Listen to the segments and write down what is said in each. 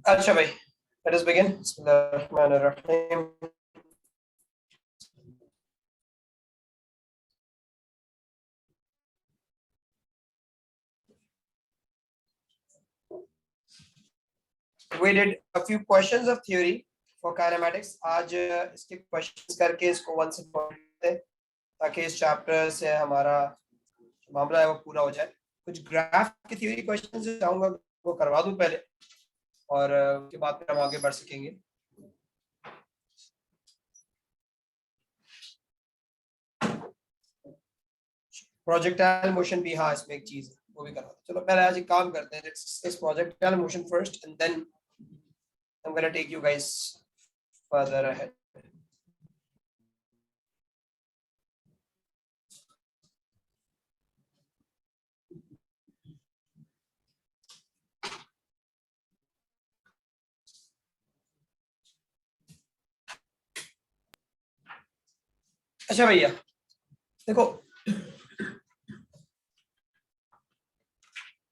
अच्छा भाई, let us begin. बिस्मिल्लाहिर्रहमानिर्रहीम. We did a few questions of theory for kinematics. आज इसके questions करके इसको वन से पढ़ते हैं ताकि इस चैप्टर से हमारा मामला है वो पूरा हो जाए. कुछ ग्राफ की थ्योरी क्वेश्चंस चाहूंगा वो करवा दूं पहले, और उसके बाद फिर हम आगे बढ़ सकेंगे. प्रोजेक्टाइल मोशन भी, हाँ इसमें एक चीज है वो भी करवा दो. चलो पहले आज एक काम करते हैं. इस projectile motion first and then I'm gonna take you guys further ahead. अच्छा भैया देखो,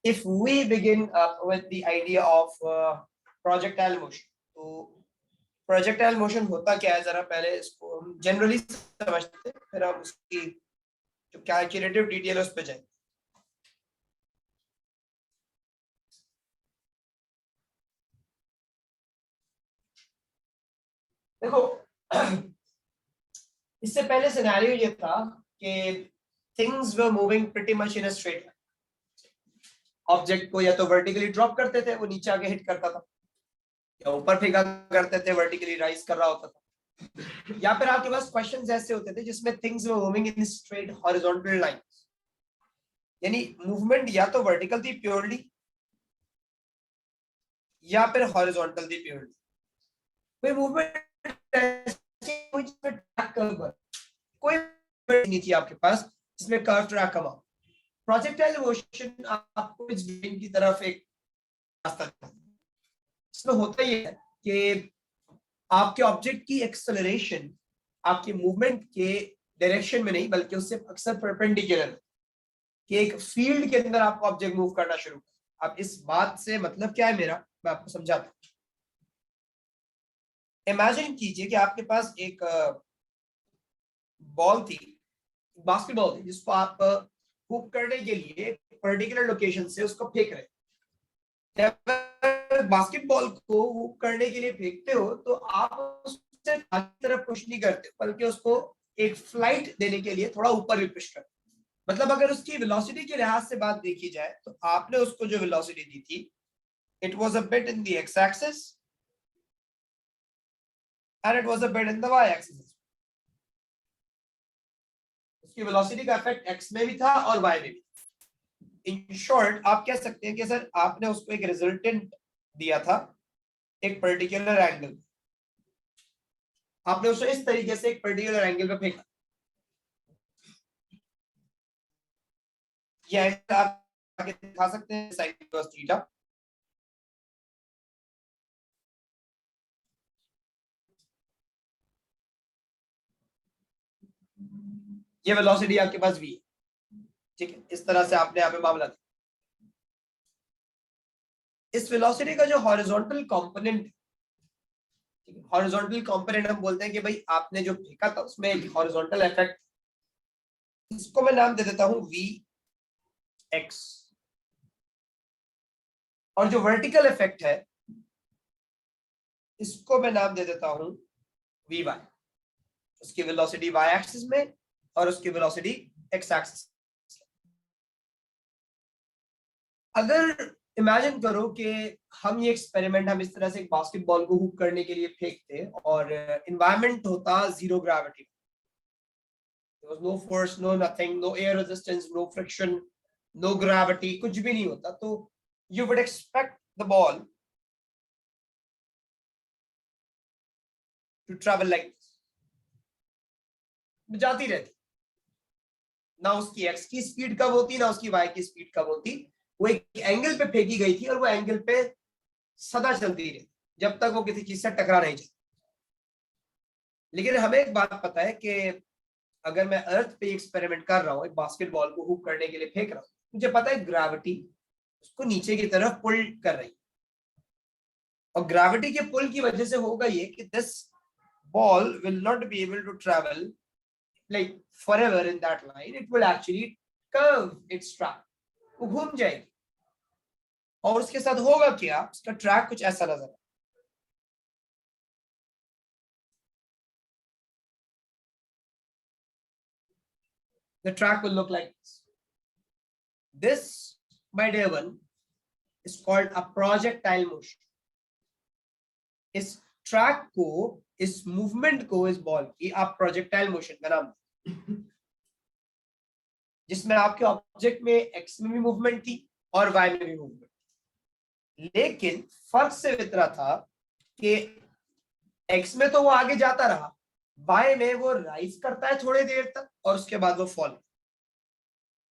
if we begin up with the idea of projectile motion, तो projectile motion होता क्या है जरा पहले इसको हम जनरली समझते हैं, फिर हम उसकी जो कैलकुलेटिव डिटेल है उस पर जाएंगे. देखो इससे पहले सिनेरियो ये था कि things were moving pretty much in a straight line. Object को या तो वर्टिकली ड्रॉप करते थे, वो नीचे आके हिट करता था, या ऊपर फेंका करते थे, वर्टिकली राइज कर रहा होता था, या फिर आपके पास क्वेश्चंस ऐसे होते थे जिसमें things were moving in straight horizontal lines. यानी मूवमेंट या तो वर्टिकल थी प्योरली या फिर हॉरिजॉन्टल थी प्योरली. कोई मूवमेंट कोई नहीं थी आपके पास जिसमें कर्व ट्रैक कमा. प्रोजेक्टाइल मोशन आपको इस ड्राइंग की तरफ एक रास्ता दिखाता है. इसमें होता ये है कि आपके ऑब्जेक्ट की एक्सेलरेशन आपके मूवमेंट के डायरेक्शन में नहीं बल्कि उससे अक्सर परपेंडिकुलर, कि एक फील्ड के अंदर आपको ऑब्जेक्ट मूव करना शुरू कर. अब इस बात से मतलब क्या है मेरा, मैं आपको समझाता हूँ. इमेजिन कीजिए कि आपके पास एक बॉल थी, बास्केटबॉल थी, जिसको आप हुक करने के लिए पर्टिकुलर लोकेशन से उसको फेंक रहे. जब बास्केटबॉल को हुक करने के लिए फेंकते हो तो आप उससे तरफ पुश नहीं करते बल्कि उसको एक फ्लाइट देने के लिए थोड़ा ऊपर भी पुश करते. मतलब अगर उसकी वेलोसिटी के लिहाज से बात देखी जाए तो आपने उसको जो वेलोसिटी दी थी, it was a bit in the X axis and it was a bit in the Y axis. उसकी वेलोसिटी का इफेक्ट एक्स में भी था और वाई में भी. इन शॉर्ट आप कह सकते हैं कि सर आपने उसको एक रिजल्टेंट दिया था एक पर्टिकुलर एंगल. आपने उसको इस तरीके से एक पर्टिकुलर एंगल पे फेंका. ये एंगल आप आगे दिखा सकते हैं sin cos थीटा. ये वेलोसिटी आपके पास v है. ठीक है, इस तरह से आपने यहाँ पे मामला था. इस वेलोसिटी का जो हॉरिजॉन्टल कंपोनेंट, हॉरिजॉन्टल कंपोनेंट हम बोलते हैं कि भाई आपने जो फेंका था उसमें एक हॉरिजॉन्टल इफेक्ट, इसको मैं नाम दे देता हूं वी एक्स. और जो वर्टिकल इफेक्ट है इसको मैं नाम दे देता हूं वी वाई. उसकी वेलोसिटी वाई एक्सिस में और उसकी वेलोसिटी एक्स एक्सिस. अगर इमेजिन करो कि हम ये एक्सपेरिमेंट हम इस तरह से एक बास्केटबॉल को हुक करने के लिए फेंकते और एनवायरनमेंट होता zero gravity. there was no force, no nothing, no air resistance, no friction, no gravity, कुछ भी नहीं होता. तो you would expect the ball to travel like this. जाती रहती, ना उसकी एक्स की स्पीड कम होती ना उसकी वाई की स्पीड कम होती. वो एक एंगल पे फेंकी गई थी और वो एंगल पे सदा चलती रही जब तक वो किसी चीज से टकरा नहीं जाती. लेकिन हमें एक बात पता है कि अगर मैं अर्थ पे एक्सपेरिमेंट कर रहा हूँ, एक बास्केटबॉल को हुक करने के लिए फेंक रहा हूँ, मुझे पता है ग्रेविटी उसको नीचे की तरफ पुल कर रही है और ग्रेविटी के पुल की वजह से होगा ये कि this ball will not be able to travel like forever in that line. It will actually curve its track. वो घूम जाएगी और उसके साथ होगा क्या, उसका ट्रैक कुछ ऐसा नजर आएगा। The track will look like this. This, my dear one, is called a projectile motion. इस ट्रैक को, इस मूवमेंट को, इस बॉल की आप प्रोजेक्टाइल मोशन का नाम, जिसमें आपके ऑब्जेक्ट में एक्स में भी मूवमेंट थी और वाई में भी मूवमेंट, लेकिन फर्क सिर्फ इतना था कि एक्स में तो वो आगे जाता रहा, वाई में वो राइज करता है थोड़ी देर तक और उसके बाद वो फॉल।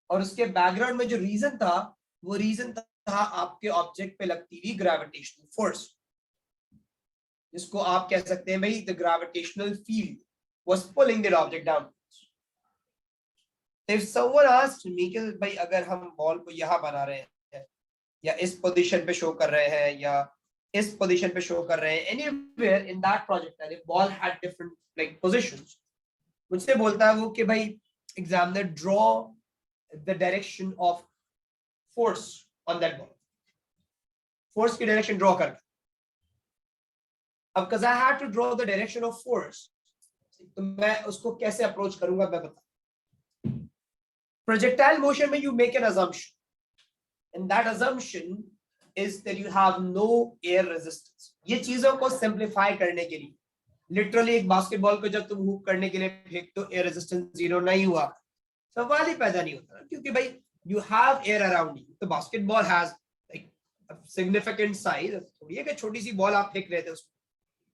और उसके बैकग्राउंड में जो रीजन था, वो रीजन था आपके ऑब्जेक्ट पे लगती हुई ग्रेविटेशनल फोर्स, जिसको आप कह सकते हैं भाई the gravitational field was pulling that object down. If someone asked me कि भाई अगर हम बॉल को यहाँ बना रहे हैं या इस पोजीशन पे शो कर रहे हैं या इस पोजीशन पे शो कर रहे हैं, anywhere in that projectile if ball had different like positions, मुझसे बोलता है वो कि भाई examiner draw the direction of force on that ball, force की डायरेक्शन ड्रॉ कर। अब because I had to draw the direction of force, तो मैं उसको कैसे अप्रोच करूंगा मैं बता। Projectile motion में you make an assumption, and that assumption is that you have no air resistance. ये चीजों को simplify करने के लिए, literally एक बास्केटबॉल को जब तुम हुक करने के लिए फेंक तो air resistance जीरो नहीं हुआ, सवाल ही पैदा नहीं होता, क्योंकि भाई you have air around you. तो basketball has like a significant size, थोड़ी है कि छोटी सी बॉल आप फेंक रहे थे,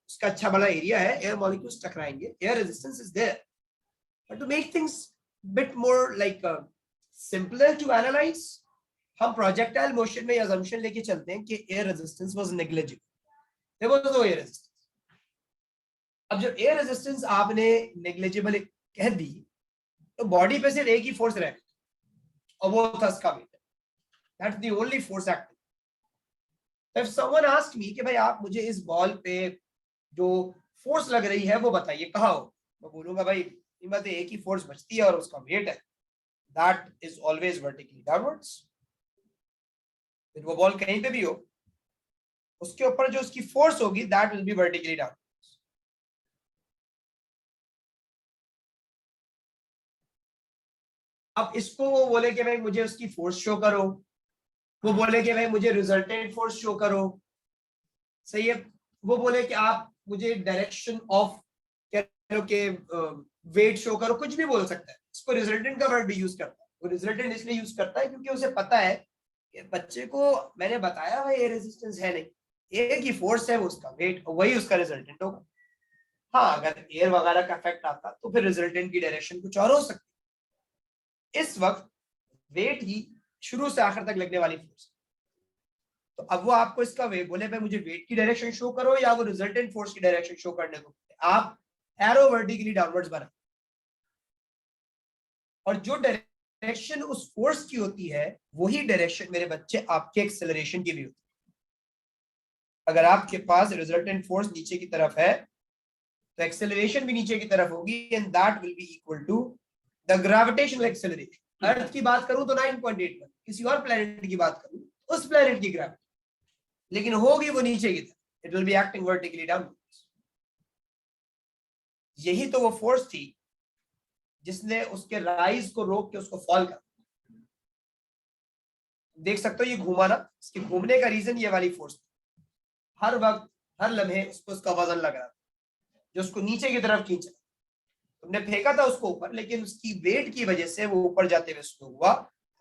उसका अच्छा बड़ा एरिया है, एयर मॉलिक्यूल्स टकराएंगे, air resistance is there. But to make things bit more like simpler to analyse, हम प्रोजेक्टाइल मोशन में असम्पशन लेके चलते हैं कि air resistance was negligible, there was no air resistance. अब जब एयर रेजिस्टेंस आपने नेग्लिजिबल कह दी तो बॉडी पे सिर्फ एक ही फोर्स रह गई और वो था इसका weight, that's the only force acting. If someone asked me कि भाई आप मुझे इस बॉल पे जो फोर्स लग रही है वो बताइए कहाँ हो, मैं बोलूंगा भाई इनमें एक ही फोर्स बचती है और उसका वेट है, that is always vertically downwards. फिर वो बॉल कहीं पे भी हो, उसके ऊपर जो उसकी फोर्स होगी that will B vertically downwards. अब इसको वो बोले कि भाई मुझे उसकी फोर्स शो करो, वो बोले कि भाई मुझे रिजल्टेंट फोर्स शो करो, सही है, वो बोले कि आप मुझे डायरेक्शन ऑफ के वेट शो करो, कुछ भी बोल सकता है। इसको रिजल्टेंट का वर्ड भी यूज करता है, वो रिजल्टेंट इसलिए यूज करता है क्योंकि उसे पता है कि बच्चे को मैंने बताया भाई ये रेजिस्टेंस है नहीं, एक ही फोर्स है वो उसका वेट, वही उसका रिजल्टेंट होगा। हाँ अगर एयर वगैरह का इफेक्ट आता तो फिर रिजल्टेंट की डायरेक्शन कुछ और हो सकती, इस वक्त वेट ही शुरू से आखिर तक लगने वाली फोर्स। तो अब वो आपको इसका वे बोले भाई मुझे वेट की डायरेक्शन शो करो या वो रिजल्टेंट फोर्स की डायरेक्शन शो करने को, आप एरो वर्टिकली डाउनवर्ड्स बना, और जो डायरेक्शन उस फोर्स की होती है वही डायरेक्शन मेरे बच्चे आपके एक्सेलरेशन की भी होती है। अगर आपके पास रिजल्टेंट फोर्स नीचे की तरफ है तो एक्सेलरेशन भी नीचे की तरफ होगी, and that will be equal to the gravitational acceleration. Earth की बात करूं तो 9.81, किसी और प्लेनेट की बात करूं उस प्लेनेट की ग्रेविटी, लेकिन होगी वो नीचे की तरफ, it will be acting vertically downwards. यही तो वो फोर्स थी जिसने उसके राइज को रोक के उसको फॉल कर, देख सकते हो ये घूमा ना, इसके घूमने का रीजन ये वाली फोर्स, हर वक्त हर लम्हे उसको उसका वजन लग रहा था जो उसको नीचे की तरफ खींचा। तुमने फेंका था उसको ऊपर, लेकिन उसकी वेट की वजह से वो ऊपर जाते हुए स्लो हुआ,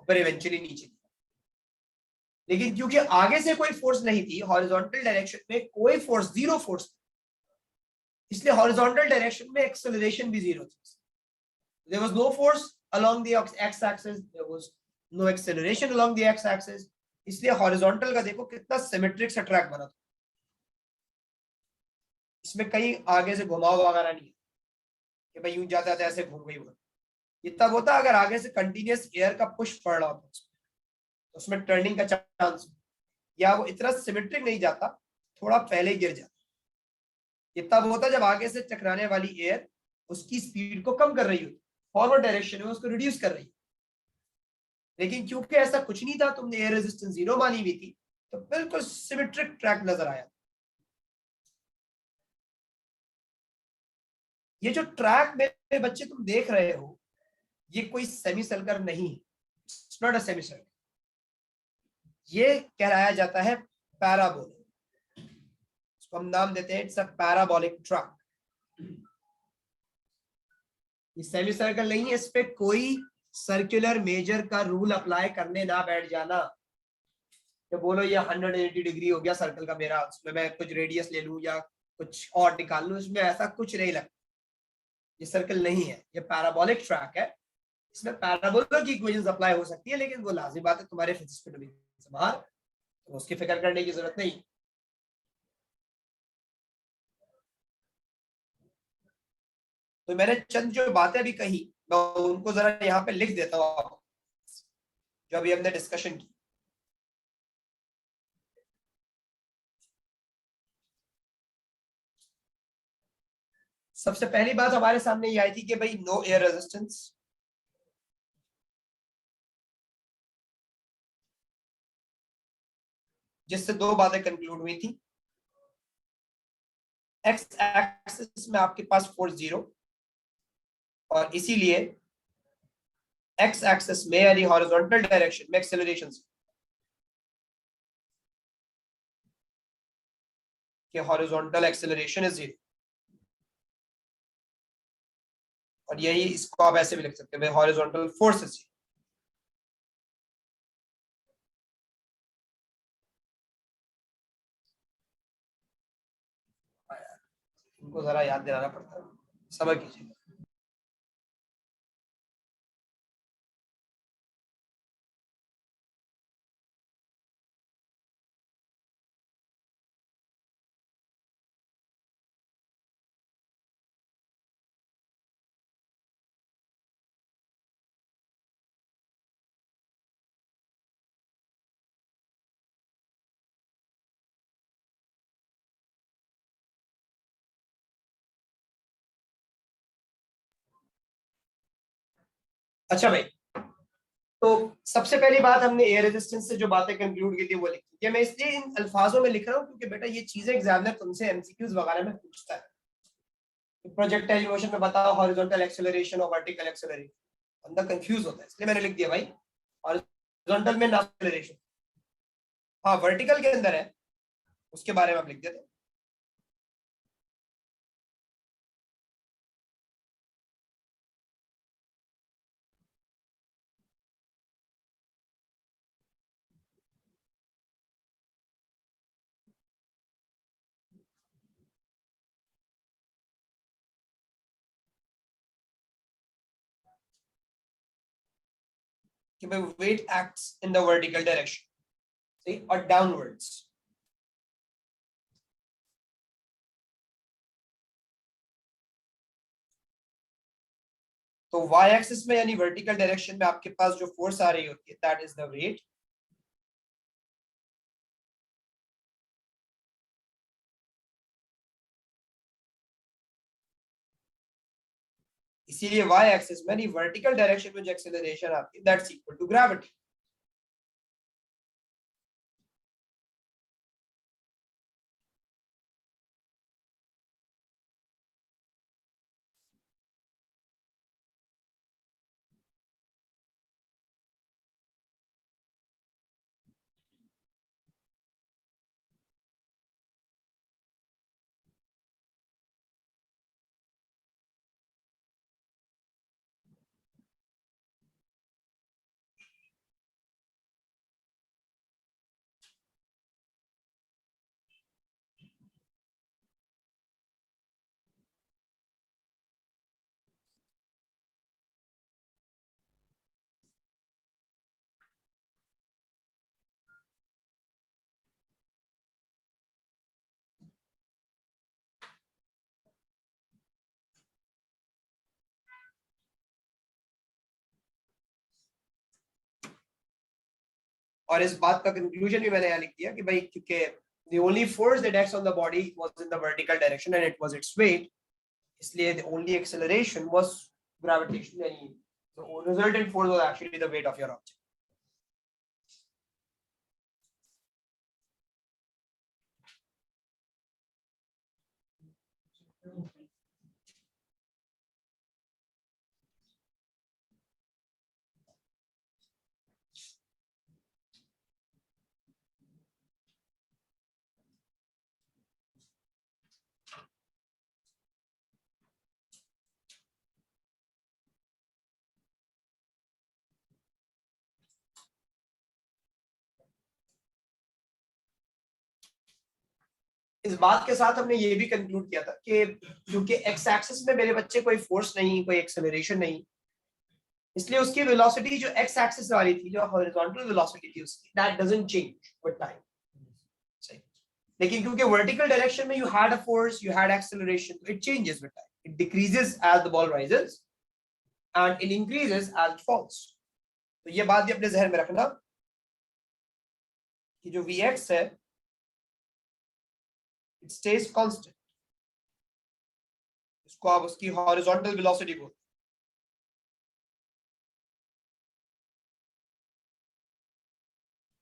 पर इवेंचुअली नीचे। लेकिन क्योंकि आगे से कोई फोर्स नहीं थी, हॉरिजॉन्टल डायरेक्शन में कोई फोर्स, जीरो फोर्स, इसलिए हॉरिजॉन्टल डायरेक्शन में एक्सेलरेशन भी जीरो थी। There was no force along the x-axis, there was no acceleration along the x-axis, इसलिए हॉरिजॉन्टल का देखो कितना सिमेट्रिक सा ट्रैक बना था, इसमें कहीं आगे से घुमाव वगैरह नहीं है कि भाई यूं जाता था ऐसे घूम गई वो, ये तब होता अगर आगे से कंटिन्यूअस एयर का पुश पड़ रहा होता तो उसमें टर्निंग का चांस, या वो इतना सिमेट्रिक नहीं जाता, थोड़ा पहले गिर जाता है। ये तब होता है जब आगे से टकराने वाली एयर उसकी स्पीड को कम कर रही होती, फॉरवर्ड डायरेक्शन में उसको रिड्यूस कर रही है। लेकिन क्योंकि ऐसा कुछ नहीं था, तुमने एयर रेजिस्टेंस 0 मानी हुई थी, तो बिल्कुल सिमेट्रिक ट्रैक नजर आया। ये जो ट्रैक मेरे बच्चे तुम देख रहे हो, ये कोई सेमी सर्कल नहीं है, it's not a semi circle. ये कहलाया जाता है पैराबोला। इसको हम नाम देते हैं इट्स अ पैराबोलिक ट्रैक। ये सेमी सर्कल नहीं है, इस पे कोई सर्कुलर मेजर का रूल अप्लाई करने ना बैठ जाना कि बोलो ये 180 डिग्री हो गया सर्कल का मेरा, उसमें मैं कुछ रेडियस ले लूं या कुछ और निकाल लूं, इसमें ऐसा कुछ नहीं लगता। ये सर्कल नहीं है, ये पैराबोलिक ट्रैक है। इसमें पैराबोला की इक्वेशंस अप्लाई हो सकती है, लेकिन वो लाजिम बात है तुम्हारे फिजिक्स के डोमेन से बाहर, तो उसकी फिक्र करने की जरूरत नहीं। तो मैंने चंद जो बातें अभी कही, मैं उनको जरा यहाँ पे लिख देता हूँ, जो अभी हमने डिस्कशन की। सबसे पहली बात हमारे सामने ये आई थी कि भाई नो एयर रेजिस्टेंस, जिससे दो बातें कंक्लूड हुई थी। एक्स एक्सिस में आपके पास फोर्स 0, और इसीलिए एक्स एक्सिस में यानी हॉरिजॉन्टल डायरेक्शन में एक्सेलरेशन कि हॉरिजॉन्टल एक्सेलरेशन इज 0। और यही इसको आप ऐसे भी लिख सकते हैं, हॉरिजॉन्टल फोर्स इज 0। इनको जरा याद दिलाना पड़ता है, समझ कीजिएगा। अच्छा भाई, तो सबसे पहली बात हमने एयर रेजिस्टेंस से जो बातें कंक्लूड की थी वो लिखी। ये मैं इसलिए इन अल्फाजों में लिख रहा हूँ क्योंकि बेटा ये चीजें एग्जामिनर तुमसे एमसीक्यूज वगैरह में पूछता है। प्रोजेक्टाइल मोशन में बताओ हॉरिजॉन्टल एक्सेलरेशन और वर्टिकल एक्सेलरेशन, बंदा कंफ्यूज होता है, इसलिए मैंने लिख दिया भाई हॉरिजॉन्टल में ना एक्सेलरेशन, हाँ वर्टिकल के अंदर है, उसके बारे में आप लिख देते हैं। कि भाई weight acts in the vertical direction, सही, और डाउनवर्ड्स। तो वाई एक्सिस में यानी वर्टिकल डायरेक्शन में आपके पास जो फोर्स आ रही होती है दैट इज द वेट। इसीलिए वाई एक्सिस में यानी वर्टिकल डायरेक्शन में जो एक्सेलरेशन आती है दैट्स इक्वल टू ग्रेविटी। और इस बात का कंक्लूजन भी मैंने यहाँ लिख दिया कि भाई क्योंकि the only force that acts on the body was in the vertical direction and it was its weight. इसलिए the only acceleration was gravitation, यानी the resultant force was actually the weight of your object. इस बात के साथ हमने ये भी conclude किया था कि क्योंकि एक्स एक्सिस में मेरे बच्चे कोई फोर्स नहीं, कोई एक्सेलरेशन नहीं, इसलिए उसकी वेलोसिटी जो एक्स एक्सिस वाली थी, जो हॉरिजॉन्टल वेलोसिटी थी उसकी, that doesn't change with time. सही. लेकिन क्योंकि वर्टिकल डायरेक्शन में you had a force, you had acceleration, it changes with time. It decreases as the ball rises and it increases as it falls. तो ये बात भी अपने जहन में रखना कि जो Vx है it stays constant. इसको आप उसकी हॉरिजॉन्टल वेलोसिटी बोलते हैं.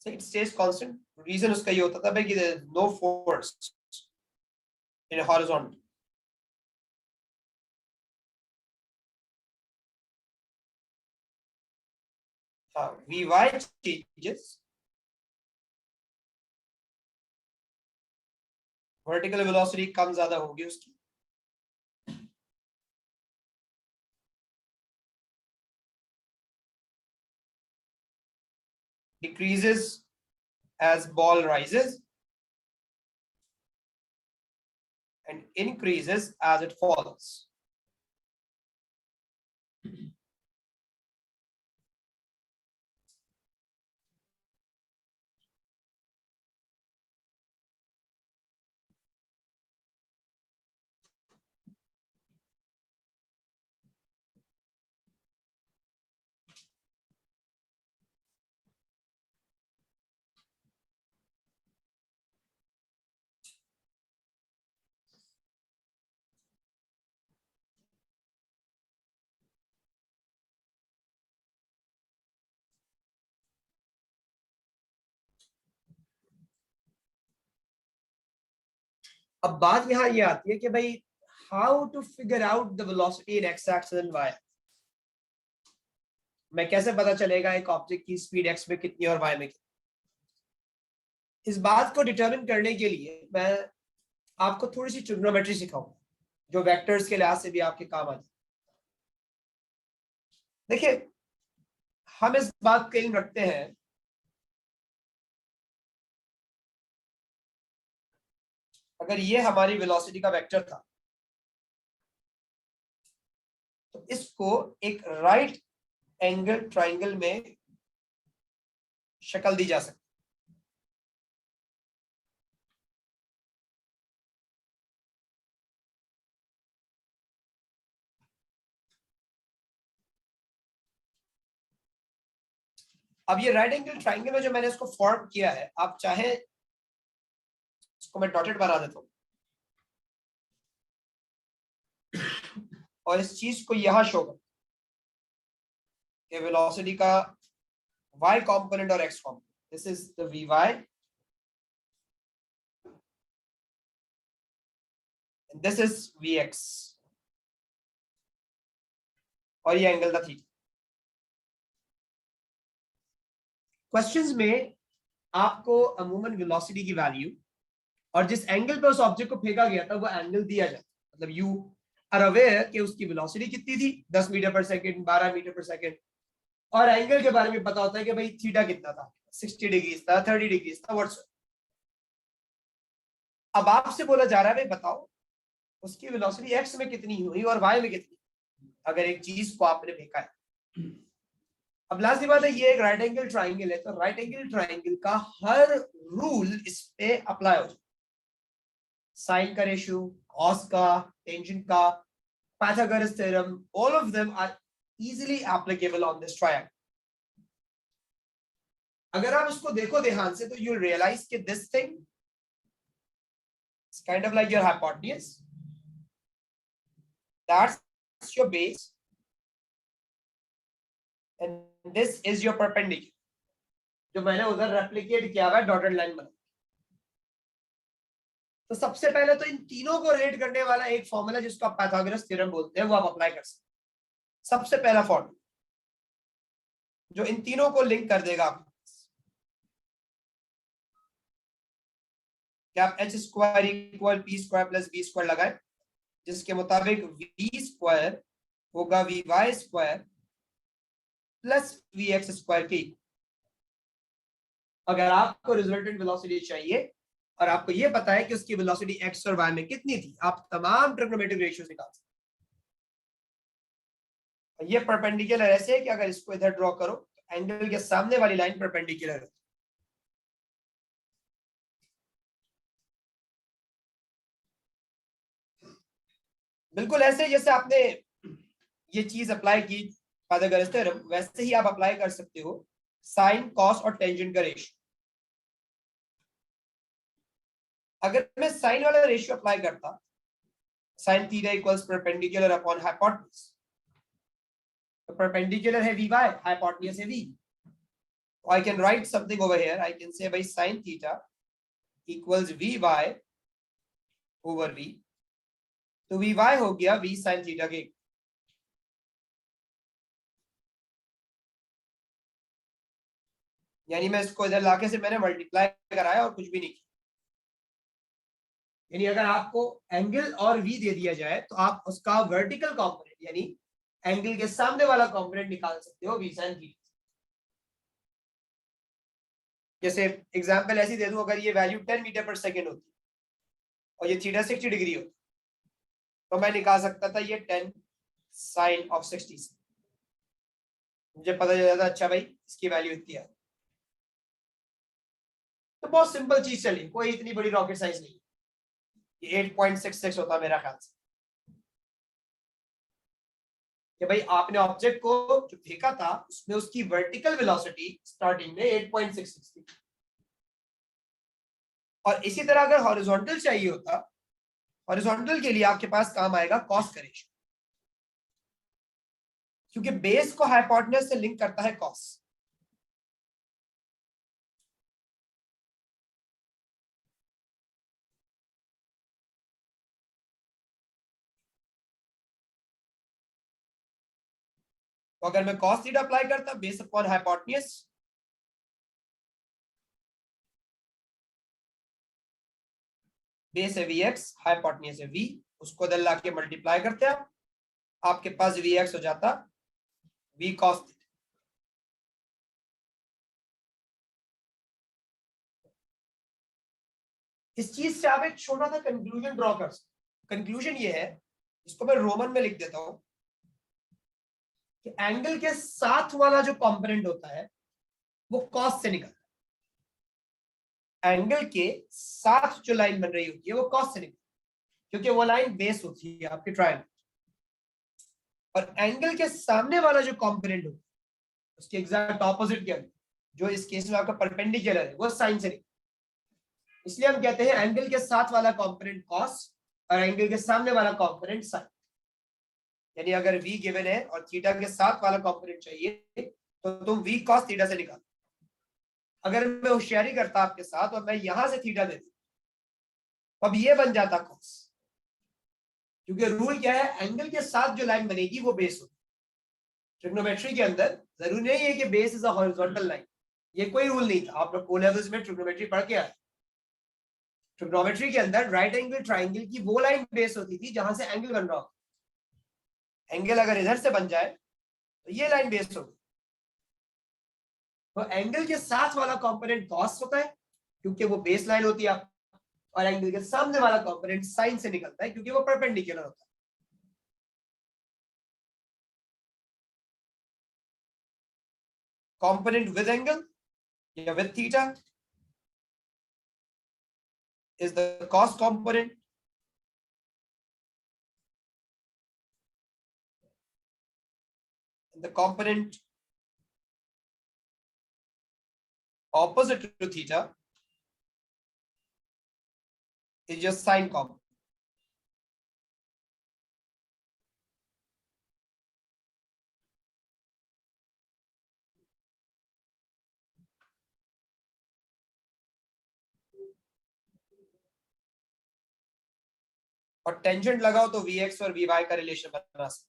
So it stays constant. Reason उसका ये होता था भाई कि there is no force in a horizontal. Vy changes. Vertical velocity कम ज्यादा होगी उसकी. Decreases as ball rises and increases as it falls. अब बात यहाँ ये आती है कि भाई how to figure out the velocity in X axis and Y. मैं कैसे पता चलेगा एक ऑब्जेक्ट की स्पीड एक्स में कितनी और वाई में कितनी. इस बात को डिटरमिन करने के लिए मैं आपको थोड़ी सी ट्रिग्नोमेट्री सिखाऊंगा जो वेक्टर्स के लिहाज से भी आपके काम आ जाए. देखिए हम इस बात का इल्म रखते हैं अगर ये हमारी वेलोसिटी का वेक्टर था तो इसको एक राइट एंगल ट्राइंगल में शक्ल दी जा सकती. अब ये राइट एंगल ट्राइंगल में जो मैंने इसको फॉर्म किया है, आप चाहे इसको मैं डॉटेड बना देता हूं और इस चीज को यहां शो कर कि वेलोसिटी का y कंपोनेंट और x component. This is the vy and this is vx और ये एंगल था थीटा. क्वेश्चंस में आपको अमूमन वेलोसिटी की वैल्यू और जिस एंगल पे उस ऑब्जेक्ट को फेंका गया था वो एंगल दिया जाता है. मतलब यू आर अवेयर कि उसकी वेलोसिटी कितनी थी, 10 मीटर पर सेकंड, 12 मीटर पर सेकंड, और एंगल के बारे में पता होता है कि भाई थीटा कितना था, 60 डिग्री था, 30 डिग्री था, व्हाट्स. अब आपसे बोला जा रहा है भाई बताओ उसकी वेलोसिटी एक्स में कितनी हुई और वाई में कितनी अगर एक चीज को आपने फेंका है. अब लास्ट बात है ये एक राइट एंगल ट्राइंगल है तो राइट एंगल ट्राइंगल का हर रूल इस पे अप्लाई हो जाए. साइन का रेशियो, कॉस का, टेंजेंट का, Pythagoras theorem, all of them are easily applicable on this triangle. अगर आप इसको देखो ध्यान से तो you'll realize कि this thing It's kind of like your hypotenuse. That's your base. And this is your perpendicular. जो मैंने उधर रेप्लिकेट किया हुआ है डॉटेड लाइन बना। तो सबसे पहले तो इन तीनों को रिलेट करने वाला एक फॉर्मूला जिसको आप पाइथागोरस थ्योरम बोलते हैं वो आप अप्लाई कर सकते हैं। सबसे पहला फॉर्मूला जो इन तीनों को लिंक कर देगा आपको, क्या आप H square equal P square plus B square लगाएं, जिसके मुताबिक वी स्क्वायर होगा V Y square plus V X square की। अगर आपको रिजल्टेंट वेलोसिटी चाहिए और आपको यह पता है कि उसकी वेलोसिटी एक्स और वाई में कितनी थी, आप तमाम ट्रिग्नोमेट्रिक रेशियोज निकाल सकते हैं। ये परपेंडिकुलर ऐसे है कि अगर इसको इधर ड्रॉ करो तो एंगल के सामने वाली लाइन परपेंडिकुलर है। बिल्कुल ऐसे जैसे आपने ये चीज अप्लाई की पाइथागोरस थ्योरम, वैसे ही आप अप्लाई कर सकते हो साइन कॉस और टेंजेंट का रेशियो। अगर मैं साइन वाला रेशियो अप्लाई करता, sine theta equals perpendicular upon hypotenuse, तो परपेंडिकुलर है वी वाई, हाइपोटेन्यूज है v. I can write something over here, I can say भाई sine theta equals v y over v. तो v y हो गया we sine theta के, यानी मैं इसको इधर लाके से मैंने मल्टीप्लाई कराया और कुछ भी नहीं किया। यानी अगर आपको एंगल और वी दे दिया जाए तो आप उसका वर्टिकल कंपोनेंट यानी एंगल के सामने वाला कंपोनेंट निकाल सकते हो वी साइन थीटा। जैसे एग्जांपल ऐसी दे दूं, अगर ये वैल्यू 10 मीटर पर सेकंड होती और ये थीटा 60 डिग्री होती, तो मैं निकाल सकता था ये 10 साइन ऑफ 60। मुझे पता चल जाता अच्छा भाई इसकी वैल्यू इतनी है। तो बहुत सिंपल चीज चली, कोई इतनी बड़ी रॉकेट साइंस नहीं। ये 8.66 होता मेरा ख्याल से कि भाई आपने ऑब्जेक्ट को जो फेंका था उसमें उसकी वर्टिकल वेलोसिटी स्टार्टिंग में 8.66 थी, और इसी तरह अगर हॉरिजॉन्टल चाहिए होता, हॉरिजॉन्टल के लिए आपके पास काम आएगा कॉस का रेशियो, क्योंकि बेस को हाइपोटेन्यूज से लिंक करता है कॉस। तो अगर मैं cos थीटा अप्लाई करता बेस अपॉन हाइपोटेन्यूज, बेस है vx, हाइपोटेन्यूज है v, उसको इधर लाके मल्टीप्लाई करते हैं आपके पास vx हो जाता v cos थीटा। इस चीज से आप एक छोटा सा कंक्लूजन ड्रॉ कर सकते। कंक्लूजन ये है, इसको मैं रोमन में लिख देता हूं कि एंगल के साथ वाला जो कंपोनेंट होता है वो कॉस से निकलता है। एंगल के साथ जो लाइन बन रही होती है वो कॉस से निकलती है, क्योंकि वो लाइन बेस होती है आपके ट्रायंगल। और एंगल के सामने वाला जो कंपोनेंट होता है उसके एग्जैक्ट ऑपोजिट के अंदर, जो इस केस में आपका परपेंडिकुलर है, वो साइन से निकलता है। इसलिए हम कहते हैं एंगल के साथ वाला कंपोनेंट कॉस और एंगल के सामने वाला कंपोनेंट साइन। यानी अगर v गिवन है और थीटा के साथ वाला कंपोनेंट चाहिए तो तुम v cos थीटा से निकाल। अगर मैं होशियारी करता आपके साथ और मैं यहां से थीटा दे दूं, तो अब ये बन जाता cos, क्योंकि रूल क्या है, एंगल के साथ जो लाइन बनेगी वो बेस होगी। ट्रिग्नोमेट्री के अंदर जरूरी नहीं है कि base is a horizontal line, ये कोई रूल नहीं था। आप लोग ओ लेवल्स में ट्रिग्नोमेट्री पढ़ के आए। ट्रिग्नोमेट्री के अंदर राइट एंगल ट्राइंगल की वो लाइन बेस होती थी जहां से एंगल बन रहा हो। एंगल अगर इधर से बन जाए तो ये लाइन बेस होगी। तो एंगल के साथ वाला कंपोनेंट cos होता है क्योंकि वो बेस लाइन होती है, और एंगल के सामने वाला कंपोनेंट साइन से निकलता है क्योंकि वो परपेंडिकुलर होता है। कंपोनेंट विद एंगल या with theta is the cos component, and the component opposite to theta is your sine component. और टेंजेंट लगाओ तो Vx और Vy का रिलेशन बना सकते।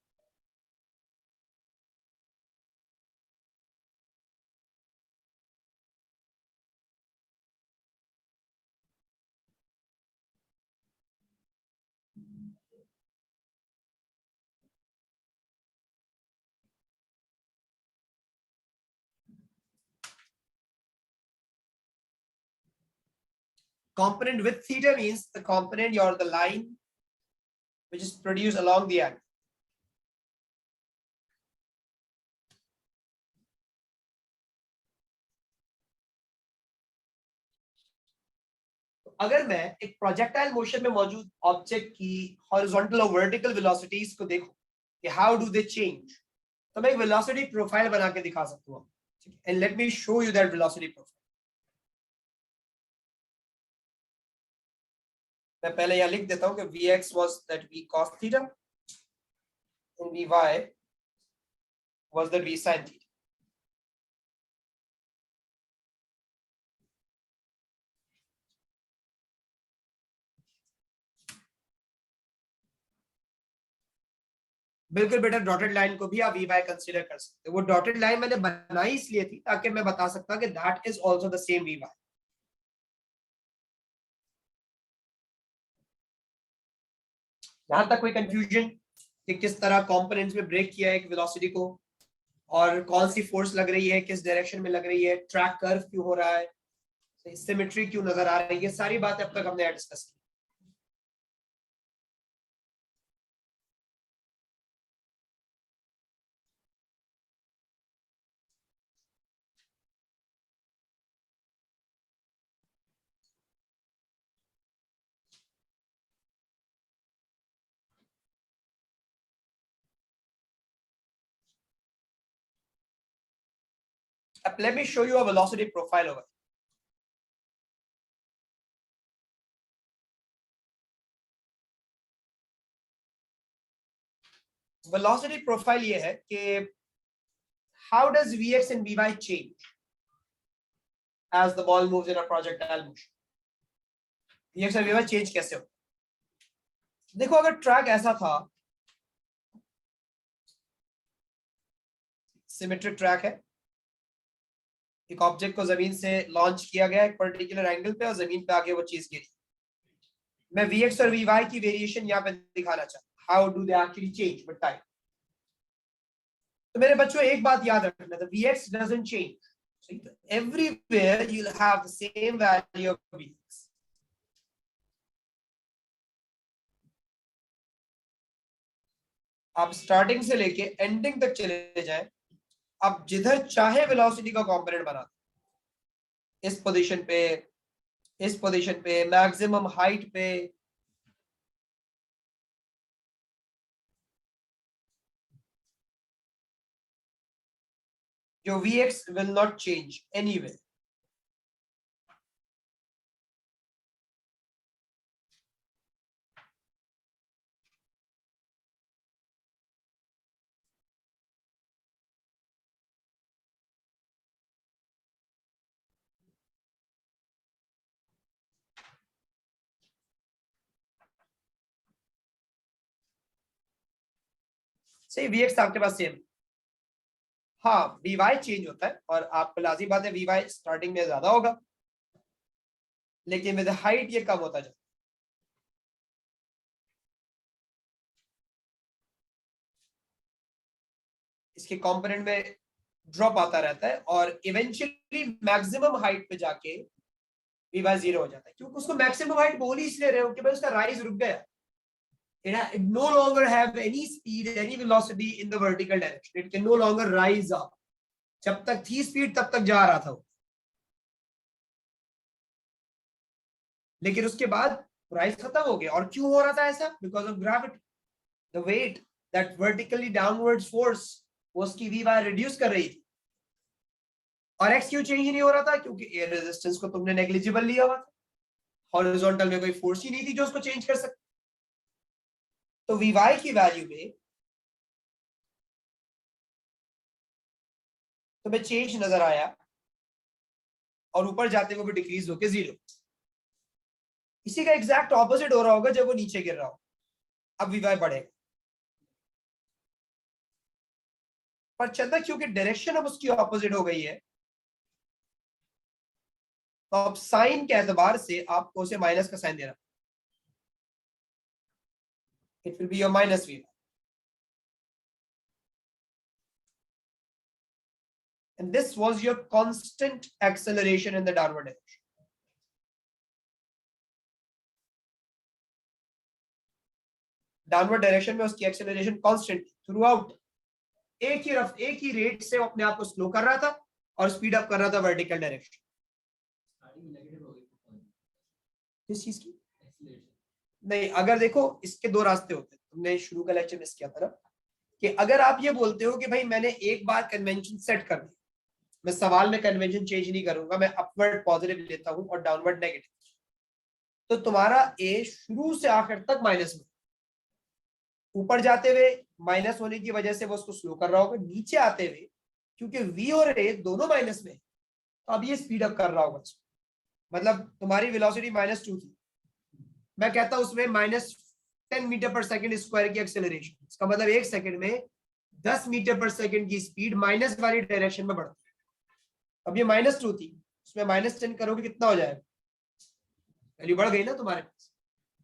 Component with theta means the component or the line which is produced along the angle. अगर मैं एक प्रोजेक्टाइल मोशन में मौजूद ऑब्जेक्ट की हॉरिजॉन्टल और वर्टिकल वेलोसिटीज को देखूं कि हाउ डू दे चेंज, तो मैं एक वेलोसिटी प्रोफाइल बना के दिखा सकता हूं। And let me show you that velocity profile. मैं पहले यहां लिख देता हूं कि Vx was that V cos theta and Vy was that V sin theta. बिल्कुल बेटा, डॉटेड लाइन को भी आप Vy कंसीडर कर सकते हो। वो डॉटेड लाइन मैंने बनाई इसलिए थी ताकि मैं बता सकता कि that is also the same Vy। यहां तक कोई कंफ्यूजन कि किस तरह कंपोनेंट्स में ब्रेक किया है एक वेलोसिटी को, और कौन सी फोर्स लग रही है, किस डायरेक्शन में लग रही है, ट्रैक कर्व क्यों हो रहा है, सिमेट्री क्यों नजर आ रही है, ये सारी बातें अब तक हमने डिस्कस की। Let me show you a velocity profile over. Velocity profile ये है कि how does Vx and Vy change as the ball moves in a projectile motion? Vx और Vy change कैसे हो? देखो, अगर ट्रैक ऐसा था, सिमेट्रिक ट्रैक है, एक ऑब्जेक्ट को जमीन से लॉन्च किया गया एक पर्टिकुलर एंगल पे और जमीन पे आके वो चीज गिरी, मैं Vx और Vy की वेरिएशन यहाँ पे दिखाना चाहता हूँ, how do they actually change with time. तो मेरे बच्चों एक बात याद रखना, the Vx doesn't change. So everywhere you'll have the same value of Vx. आप स्टार्टिंग से लेके एंडिंग तक चले जाएं, आप जिधर चाहे वेलोसिटी का कंपोनेंट बना दें, इस पोजीशन पे, इस पोजीशन पे, मैक्सिमम हाइट पे, your Vx will not change anywhere. सही, Vx आपके पास सेम, हाँ Vy चेंज होता है और आपको लाजिम बात है Vy स्टार्टिंग में ज्यादा होगा, लेकिन विद हाइट ये कम होता जाता है। इसके कंपोनेंट में ड्रॉप आता रहता है और इवेंचुअली मैक्सिमम हाइट पे जाके Vy 0 हो जाता है, क्योंकि उसको मैक्सिमम हाइट बोल ही इसलिए रहे हो कि भाई उसका राइज रुक गया। It no longer have any speed, any velocity in the vertical direction. It can no longer rise up. जब तक थी स्पीड तब तक जा रहा था वो, लेकिन उसके बाद राइज खत्म हो गया। और क्यों हो रहा था ऐसा? Because of gravity, the weight, that vertically downwards force वो उसकी Vy रिड्यूस कर रही थी। और एक्स क्यों चेंज नहीं हो रहा था? क्योंकि एयर रेजिस्टेंस को तुमने नेग्लिजिबल लिया हुआ था। हॉरिजॉन्टल में कोई फोर्स ही नहीं थी जो उसको चेंज कर सकती। तो Vy की वैल्यू में तुम्हें चेंज नजर आया और ऊपर जाते हुए भी डिक्रीज होके 0। इसी का एग्जैक्ट ऑपोजिट हो रहा होगा जब वो नीचे गिर रहा हो, अब Vy बढ़ेगा। पर चलता क्योंकि डायरेक्शन अब उसकी ऑपोजिट हो गई है, तो अब साइन के एतबार से आपको उसे माइनस का साइन देना, it will be your minus Vy। And this was your constant acceleration in the downward direction. Downward direction में उसकी एक्सेलरेशन कांस्टेंट थ्रू आउट, एक ही रेट से अपने आप को स्लो कर रहा था और स्पीड अप कर रहा था वर्टिकल डायरेक्शन। किस चीज की? नहीं, अगर देखो इसके दो रास्ते होते हैं, तुमने शुरू का लेक्चर मिस किया था ना, कि अगर आप ये बोलते हो कि भाई मैंने एक बार कन्वेंशन सेट कर दी, मैं सवाल में कन्वेंशन चेंज नहीं करूंगा, मैं अपवर्ड पॉजिटिव लेता हूं और डाउनवर्ड नेगेटिव, तो तुम्हारा ए शुरू से आखिर तक माइनस में, ऊपर जाते हुए माइनस होने की वजह से वो उसको स्लो कर रहा होगा, नीचे आते हुए क्योंकि वी और ए दोनों माइनस में, तो अब ये स्पीड अप कर रहा होगा। मतलब तुम्हारी वेलोसिटी -2 थी, मैं कहता हूं उसमें -10 मीटर पर सेकंड स्क्वायर की एक्सेलरेशन, इसका मतलब एक सेकंड में 10 मीटर पर सेकंड की स्पीड माइनस वाली डायरेक्शन में बढ़ती है। अब ये -2 थी, उसमें -10 करोगे कितना हो जाएगा, वैल्यू बढ़ गई ना तुम्हारे पास,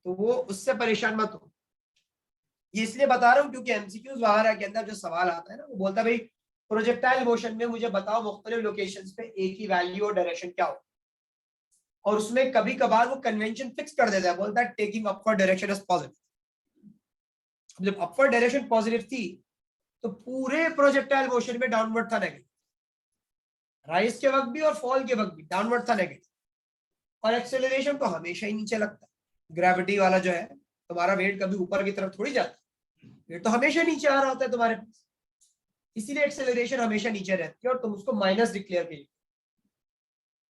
तो वो उससे परेशान मत हो। ये इसलिए बता रहा हूँ क्योंकि एमसीक्यूज वगैरह के अंदर जो सवाल आता है ना, वो बोलता है भाई प्रोजेक्टाइल मोशन में मुझे बताओ मुख्तलिफ लोकेशंस पे ए की वैल्यू और डायरेक्शन क्या हो, और उसमें कभी कभार वो कन्वेंशन फिक्स कर देता है, बोलता है taking upward direction as positive. जब अपवर्ड डायरेक्शन पॉजिटिव थी तो पूरे प्रोजेक्टाइल मोशन में डाउनवर्ड था नेगेटिव, राइज के वक्त भी और फॉल के वक्त भी डाउनवर्ड था नेगेटिव, और एक्सेलरेशन तो हमेशा ही नीचे लगता है। ग्रेविटी वाला जो है, तुम्हारा वेट कभी ऊपर की तरफ थोड़ी जाता है, वेट तो हमेशा नीचे आ रहा होता है तुम्हारे पास, इसीलिए एक्सेलरेशन हमेशा नीचे रहती है और तुम उसको माइनस डिक्लेयर करिए।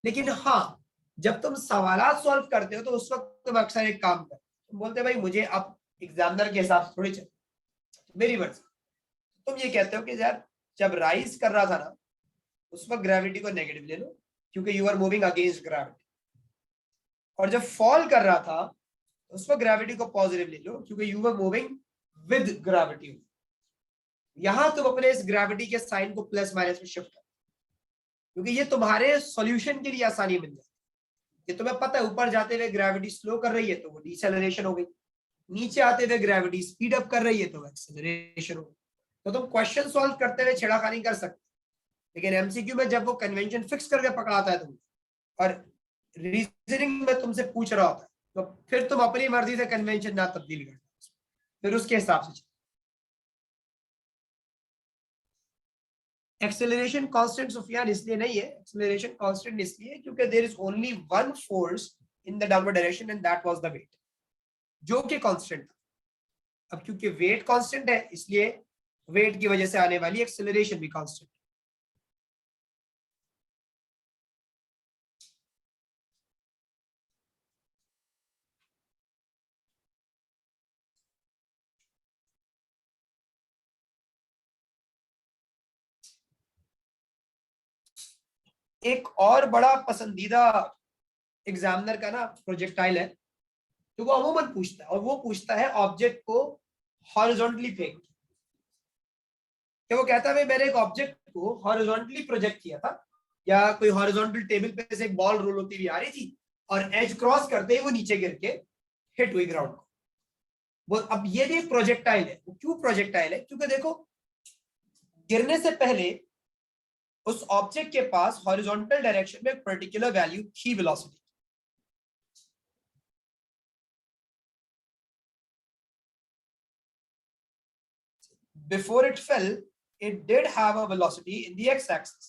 लेकिन हाँ, जब तुम सवाल सॉल्व करते हो तो उस वक्त तुम अक्सर एक काम करते हो, तुम बोलते हो भाई मुझे अब एग्जामिनर के हिसाब से थोड़ी चल, मेरी वर्ड, तुम ये कहते हो कि यार जब राइज कर रहा था ना उस वक्त ग्रेविटी को नेगेटिव ले लो क्योंकि you are moving against gravity, और जब फॉल कर रहा था उस वक्त ग्रेविटी को पॉजिटिव ले लो क्योंकि you are moving with gravity. यहां तुम अपने इस ग्रेविटी के साइन को प्लस माइनस में शिफ्ट कर, क्योंकि ये तुम्हारे सॉल्यूशन के लिए आसानी मिल जाती है। ये तुम्हें पता है ऊपर जाते हुए ग्रेविटी स्लो कर रही है तो वो डिसेलरेशन हो गई, नीचे आते हुए ग्रेविटी स्पीड अप कर रही है तो एक्सेलरेशन हो गई। तो तुम क्वेश्चन सॉल्व करते हुए छेड़ाखानी कर सकते, लेकिन एमसीक्यू में जब वो कन्वेंशन फिक्स करके पकड़ाता है तुम और रीजनिंग में तुमसे पूछ रहा होता है, तो फिर तुम अपनी मर्जी से कन्वेंशन ना तब्दील करते, फिर उसके हिसाब से। एक्सेलरेशन कांस्टेंट सुफियान इसलिए नहीं है, एक्सेलरेशन कांस्टेंट इसलिए क्योंकि there is only one force in the downward direction and that was the weight, जो कि कांस्टेंट था। अब क्योंकि वेट कांस्टेंट है इसलिए वेट की वजह से आने वाली एक्सेलरेशन भी कांस्टेंट। एक और बड़ा पसंदीदा एग्जामिनर का ना प्रोजेक्टाइल है तो वो अमूमन पूछता है, और वो पूछता है ऑब्जेक्ट को हॉरिजॉन्टली फेंक के। वो कहता है भाई मैंने एक ऑब्जेक्ट को हॉरिजॉन्टली प्रोजेक्ट किया था, या कोई हॉरिजॉन्टल टेबल पे से एक बॉल रोल होती हुई आ रही थी और एज क्रॉस करते ही वो नीचे गिर के हिट हुई ग्राउंड को। वो अब ये भी एक प्रोजेक्टाइल है। वो क्यों प्रोजेक्टाइल है? क्योंकि देखो गिरने से पहले उस ऑब्जेक्ट के पास हॉरिजॉन्टल डायरेक्शन में एक पर्टिकुलर वैल्यू थी velocity, before it fell it did have a velocity in the x-axis।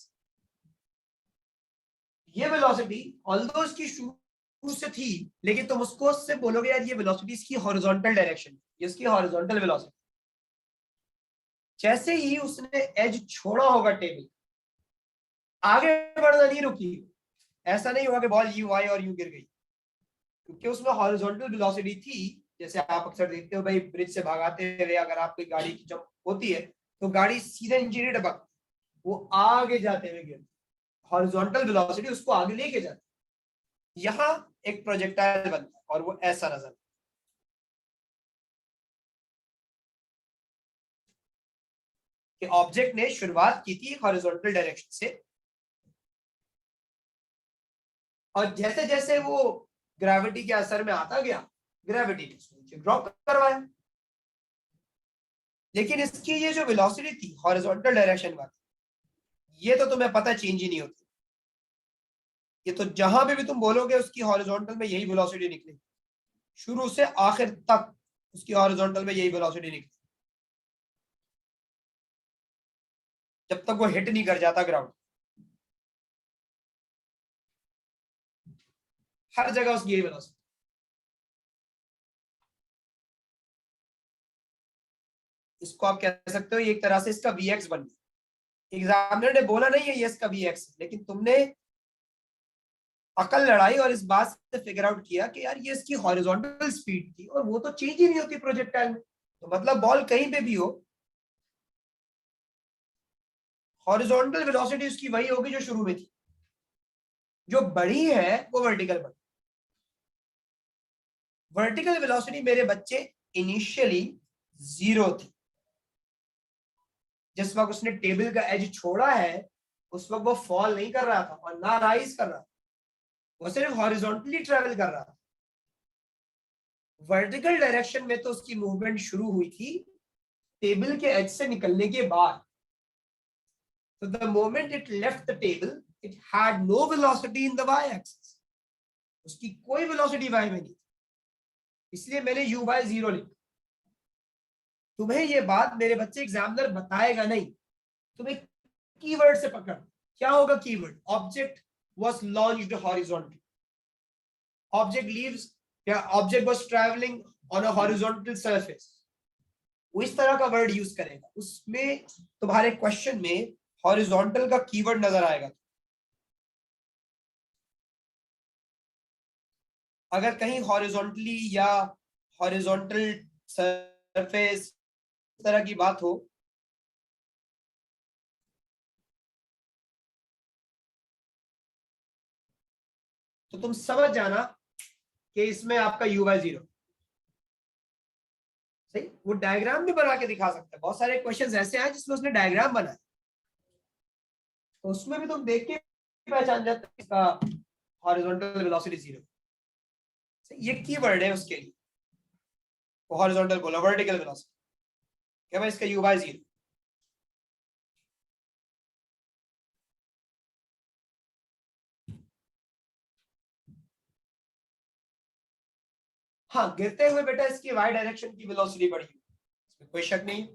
ये वेलोसिटी ऑल्दो इसकी शुरू से थी, लेकिन तुम उसको से बोलोगे यार ये वेलोसिटी इसकी हॉरिजॉन्टल डायरेक्शन, ये इसकी हॉरिजॉन्टल वेलोसिटी। जैसे ही उसने एज छोड़ा होगा टेबल, आगे बढ़ना नहीं रुकी, ऐसा नहीं हुआ कि बॉल यूं आई और यूं गिर गई, क्योंकि उसमें हॉरिजॉन्टल वेलोसिटी थी। जैसे आप अक्सर देखते हो भाई, ब्रिज से भागाते हुए अगर आपकी गाड़ी की जब होती है तो गाड़ी सीधे नीचे नहीं टपक, वो आगे जाते हुए गिरती, हॉरिजॉन्टल वेलोसिटी उसको आगे लेके जाती। यहाँ एक प्रोजेक्टाइल बनता है और वो ऐसा नजर, कि ऑब्जेक्ट ने शुरुआत की थी हॉरिजॉन्टल डायरेक्शन से, और जैसे जैसे वो ग्रेविटी के असर में आता गया, ग्रेविटी ने उसको नीचे ड्रॉप करवाया। लेकिन इसकी ये जो वेलोसिटी थी हॉरिजॉन्टल डायरेक्शन वाली, ये तो तुम्हें पता चेंज ही नहीं होती। ये तो जहां पे भी तुम बोलोगे उसकी हॉरिजॉन्टल में यही वेलोसिटी निकलेगी, शुरू से आखिर तक उसकी हॉरिजॉन्टल में यही वेलोसिटी निकलेगी, जब तक वो हिट नहीं कर जाता ग्राउंड। हर जगह उसकी यही वेलोसिटी। इसको आप कह सकते हो ये एक तरह से इसका वीएक्स बन गया। एग्जामिनर ने बोला नहीं है ये इसका वीएक्स, लेकिन तुमने अकल लड़ाई और इस बात से फिगर आउट किया कि यार ये इसकी हॉरिजॉन्टल स्पीड थी और वो तो चेंज ही नहीं होती प्रोजेक्टाइल में, तो मतलब बॉल कहीं पे भी हो, हॉरिजॉन्टल वेलोसिटी उसकी वही होगी जो शुरू में थी। जो बढ़ी है वो वर्टिकल बढ़ी। वर्टिकल वेलोसिटी मेरे बच्चे इनिशियली 0 थी। जिस वक्त उसने टेबल का एज छोड़ा है उस वक्त वो फॉल नहीं कर रहा था और ना राइज कर रहा था, वो सिर्फ हॉरिजॉन्टली ट्रेवल कर रहा था। वर्टिकल डायरेक्शन में तो उसकी मूवमेंट शुरू हुई थी टेबल के एज से निकलने के बाद। So the moment it left the table, it had no velocity in the y-axis. उसकी कोई वेलोसिटी y में नहीं, इसलिए मैंने u by 0 लिखा। तुम्हें ये बात मेरे बच्चे एग्जामिनर बताएगा नहीं, तुम्हें कीवर्ड से पकड़। क्या होगा keyword? Object was launched horizontally. Object leaves, या object was traveling on a horizontal surface. वो इस तरह का वर्ड यूज करेगा, उसमें तुम्हारे क्वेश्चन में हॉरिजॉन्टल का कीवर्ड नजर आएगा। अगर कहीं हॉरिजॉन्टली या हॉरिजॉन्टल सरफेस तरह की बात हो, तो तुम समझ जाना कि इसमें आपका u by 0 सही। वो डायग्राम भी बना के दिखा सकता है, बहुत सारे क्वेश्चंस ऐसे हैं जिसमें उसने डायग्राम बनाया, तो उसमें भी तुम देख के पहचान जाते हो इसका हॉरिजॉन्टल वेलोसिटी 0। ये कीवर्ड है उसके लिए, हॉरिजॉन्टल बोला, वर्टिकल वेलोसिटी क्या भाई, इसका u by 0। हाँ, गिरते हुए बेटा इसकी y डायरेक्शन की वेलोसिटी बढ़ी, इसमें कोई शक नहीं।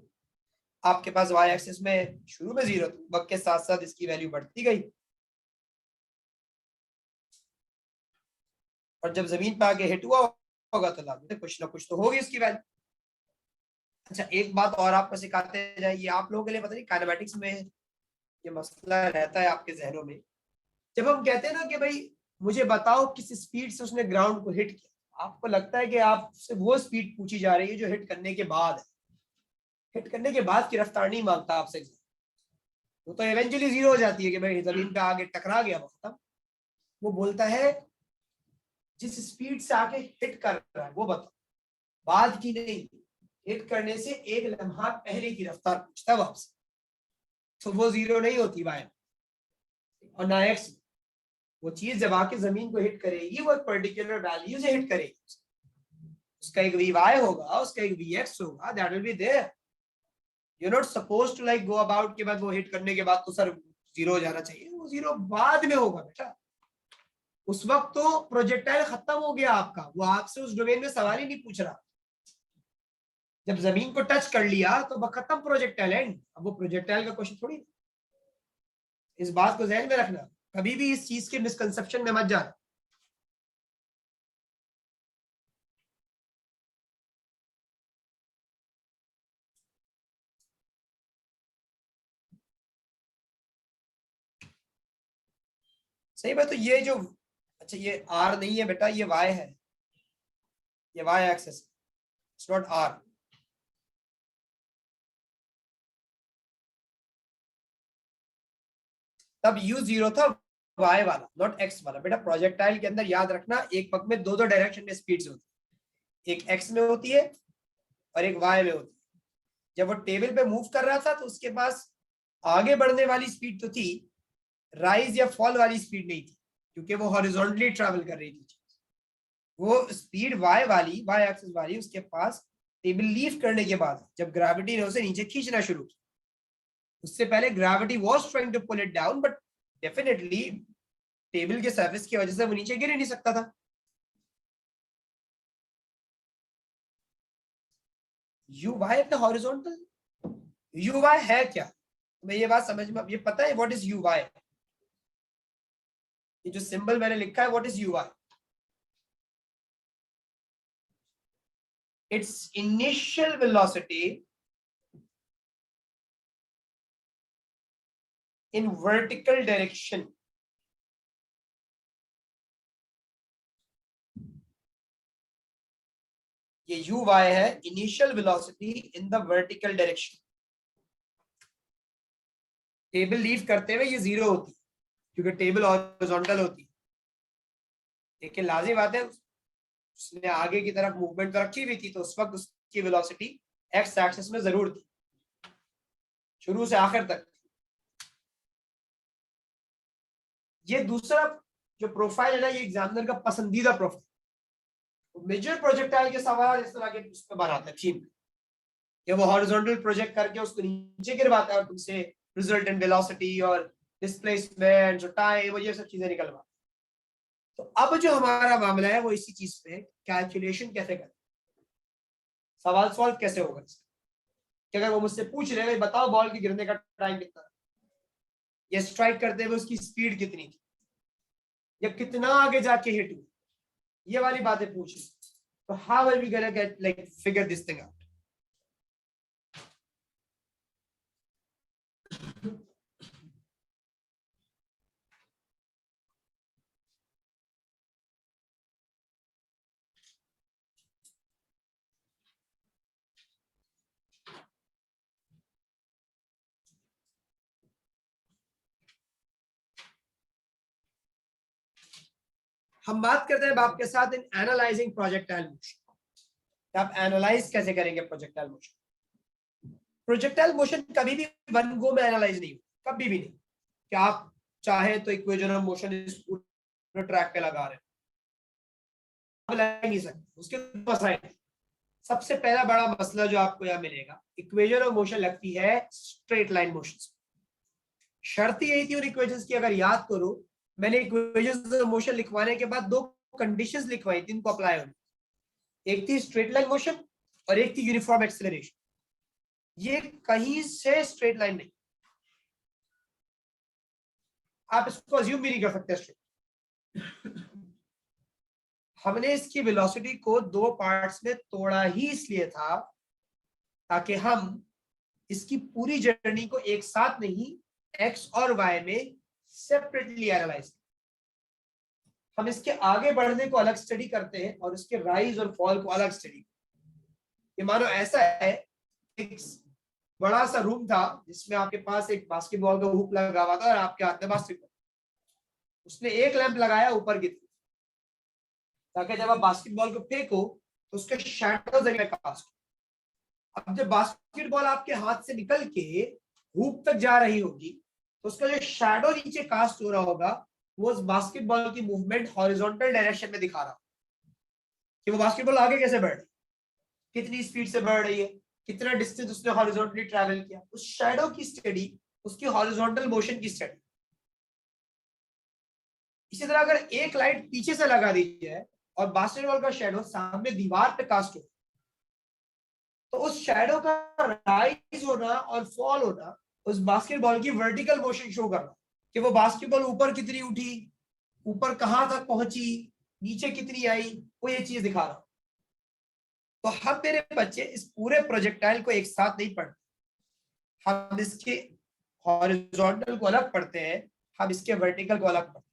आपके पास y एक्सिस में शुरू में 0 था, वक्त के साथ साथ इसकी वैल्यू बढ़ती गई, और जब जमीन पे आके हिट हुआ होगा तो लाभ कुछ ना कुछ तो होगी इसकी वैल्यू। अच्छा, एक बात और आपको सिखाते जाइए, आप लोगों के लिए पता नहीं काइनेमेटिक्स में ये मसला रहता है आपके जहनों में। जब हम कहते हैं ना कि भाई मुझे बताओ किस स्पीड से उसने ग्राउंड को हिट किया, आपको लगता है कि आपसे वो स्पीड पूछी जा रही है जो हिट करने के बाद है। हिट करने के बाद की रफ्तार नहीं मांगता आपसे, वो तो इवेंचुअली 0 हो जाती है कि भाई जमीन पे आगे टकरा गया वो खत्म। वो बोलता है जिस स्पीड से आके हिट कर रहा है वो बताओ, बाद की नहीं, हिट करने से एक लम्हा पहले की रफ्तार पूछता है आपसे, तो वो 0 नहीं होती वाई और ना एक्स। वो चीज जब आके जमीन को हिट करेगी वो एक पर्टिकुलर वैल्यू से हिट करेगी, उसका एक वी वाई होगा, उसका एक वी एक्स होगा, that will be there. You not suppose to like go about के बाद वो हिट करने के बाद तो सर 0 हो जाना चाहिए, वो 0 बाद में होगा बेटा। उस वक्त तो प्रोजेक्टाइल खत्म हो गया आपका, वो आपसे उस डोमेन में सवाल ही नहीं पूछ रहा। जब जमीन को टच कर लिया तो खत्म प्रोजेक्टाइल एंड, अब वो प्रोजेक्टाइल का क्वेश्चन थोड़ी। इस बात को ध्यान में रखना, कभी भी इस चीज के मिसकंसेप्शन में मत जाना। सही बात। तो ये जो, अच्छा ये आर नहीं है बेटा, ये वाई है। ये Y axes, it's not R. तब यू जीरो था वाई वाला, नॉट एक्स वाला। बेटा प्रोजेक्टाइल के अंदर याद रखना, एक पग में दो दो डायरेक्शन में स्पीड्स होती है, एक एक्स में होती है और एक वाई में होती है। जब वो टेबल पे मूव कर रहा था तो उसके पास आगे बढ़ने वाली स्पीड तो थी, राइज या फॉल वाली स्पीड नहीं थी, क्योंकि वो हॉरिजॉन्टली ट्रैवल कर रही थी। वो स्पीड वाई वाली, वाई एक्सिस वाली उसके पास टेबल लीव करने के बाद, जब ग्रेविटी ने उसे नीचे खींचना शुरू किया। उससे पहले gravity was trying to pull it down, but definitely table के सरफेस की वजह से वो नीचे गिर ही नहीं सकता था। यू वाई अपना हॉरिजॉन्टल, यू वाई है क्या? तुम्हें ये बात समझ में, ये पता है व्हाट इज यू वाई? ये जो सिंबल मैंने लिखा है, what is U Y? its initial velocity in vertical direction. ये u y है, initial velocity in the vertical direction. Table leave करते हुए ये जीरो होती है क्योंकि टेबल हॉरिजॉन्टल होती है, लेकिन लाजिम बात है उसने आगे की तरफ मूवमेंट तो रखी हुई थी, तो उस वक्त उसकी वेलोसिटी एक्स एक्सिस में जरूर थी, शुरू से आखिर तक। ये दूसरा जो प्रोफाइल है ना, ये एग्जामिनर का पसंदीदा प्रोफाइल। मेजर प्रोजेक्टाइल के सवाल इस तरह के उस पर बनाते हैं थीम, कि वो हॉरिजॉन्टल प्रोजेक्ट करके उसको नीचे गिरवाता है और तुमसे रिजल्टेंट वेलोसिटी और डिस्प्लेसमेंट और टाइम और ये सब चीजें निकलवाता है। तो अब जो हमारा मामला है वो इसी चीज पे, कैलकुलेशन कैसे करें, सवाल सॉल्व कैसे होगा कि अगर वो मुझसे पूछ रहे हैं बताओ बॉल के गिरने का टाइम कितना है, या स्ट्राइक करते हुए उसकी स्पीड कितनी थी, या कितना आगे जाके हिट हुई, ये वाली बातें पूछ रही, तो how will we gonna get like figure this thing out? हम बात करते हैं आपके साथ इन एनालाइजिंग प्रोजेक्टाइल मोशन। आप एनालाइज कैसे करेंगे प्रोजेक्टाइल मोशन? प्रोजेक्टाइल मोशन कभी भी वन गो में एनालाइज नहीं होता, कभी भी नहीं। कि आप चाहे तो इक्वेशन ऑफ मोशन इस पूरे ट्रैक पे लगा रहे हैं, आप लगा नहीं सकते, उसके मसाइल। सबसे पहला बड़ा मसला जो आपको यहाँ मिलेगा, इक्वेशन ऑफ मोशन लगती है स्ट्रेट लाइन मोशन। शर्त यही थी उन इक्वेशंस की, अगर याद करो मैंने इक्वेशंस ऑफ मोशन लिखवाने के बाद दो कंडीशंस लिखवाई थी, इनको अप्लाई होने। एक थी स्ट्रेट लाइन मोशन और एक थी यूनिफॉर्म एक्सेलरेशन। ये कहीं से स्ट्रेट लाइन नहीं, आप इसको अज्यूम भी नहीं कर सकते स्ट्रेट। हमने इसकी वेलोसिटी को दो पार्ट्स में तोड़ा ही इसलिए था ताकि हम इसकी पूरी जर्नी को एक साथ नहीं, एक्स और वाई में सेपरेटली एनालाइज। हम इसके आगे बढ़ने को अलग स्टडी करते हैं और इसके राइज और फॉल को अलग स्टडी। ये मानो ऐसा है, एक बड़ा सा रूम था जिसमें आपके पास एक बास्केटबॉल का हुप लगा हुआ था और आपके हाथ में बास्केटबॉल। उसने एक लैंप लगाया ऊपर की तरफ ताकि जब आप बास्केटबॉल को फेंको तो उसके शैडो जगह कास्ट। अब जब बास्केटबॉल आपके हाथ से निकल के हुप तक जा रही होगी तो उसका जो शैडो नीचे कास्ट हो रहा होगा वो उस बास्केटबॉल की मूवमेंट हॉरिजॉन्टल डायरेक्शन में दिखा रहा कि वो बास्केटबॉल आगे कैसे बढ़ रही, कितनी स्पीड से बढ़ रही है, कितना डिस्टेंस उसने हॉरिजॉन्टली ट्रैवल किया। उस शैडो की स्टडी उसकी हॉरिजॉन्टल मोशन की स्टडी। इसी तरह अगर एक लाइट पीछे से लगा दी जाए और बास्केटबॉल का शैडो सामने दीवार पे कास्ट हो तो उस शैडो का राइज होना और फॉल होना उस बास्केटबॉल की वर्टिकल मोशन शो करना कि वो बास्केटबॉल ऊपर कितनी उठी, ऊपर कहां तक पहुंची, नीचे कितनी आई, वो ये चीज दिखा रहा। तो हम मेरे बच्चे इस पूरे प्रोजेक्टाइल को एक साथ नहीं पढ़ते, हम इसके हॉरिजॉन्टल को अलग पढ़ते हैं, हम इसके वर्टिकल को अलग पढ़ते हैं।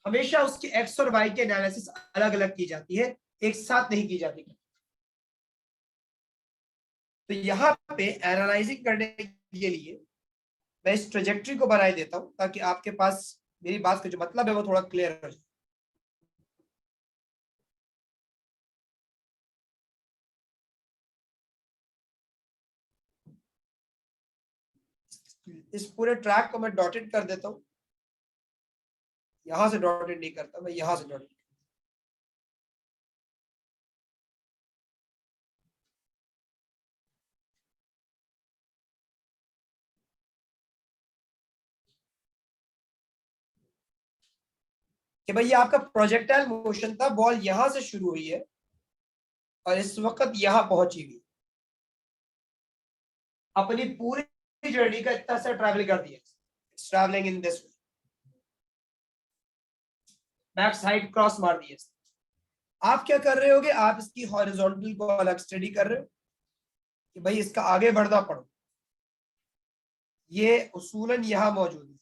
हमेशा उसके एक्स और वाई के एनालिसिस अलग अलग की जाती है, एक साथ नहीं की जाती। तो यहाँ पे एनालाइजिंग करने के लिए मैं इस ट्रेजेक्ट्री को बनाई देता हूं ताकि आपके पास मेरी बात का जो मतलब है वो थोड़ा क्लियर हो जाए। इस पूरे ट्रैक को मैं डॉटेड कर देता हूं, यहां से डॉटेड नहीं करता, मैं यहां से डॉटेड। कि भाई ये आपका प्रोजेक्टाइल मोशन था, बॉल यहां से शुरू हुई है और इस वक्त यहां पहुंची हुई, अपनी पूरी जर्नी का इतना सा ट्रैवल कर दिया, travelling in this way, back side cross मार दिए। आप क्या कर रहे होगे, आप इसकी हॉरिजॉन्टल को अलग स्टडी कर रहे हो कि भाई इसका आगे बढ़ना पड़ो, ये उसूलन यहां मौजूद है।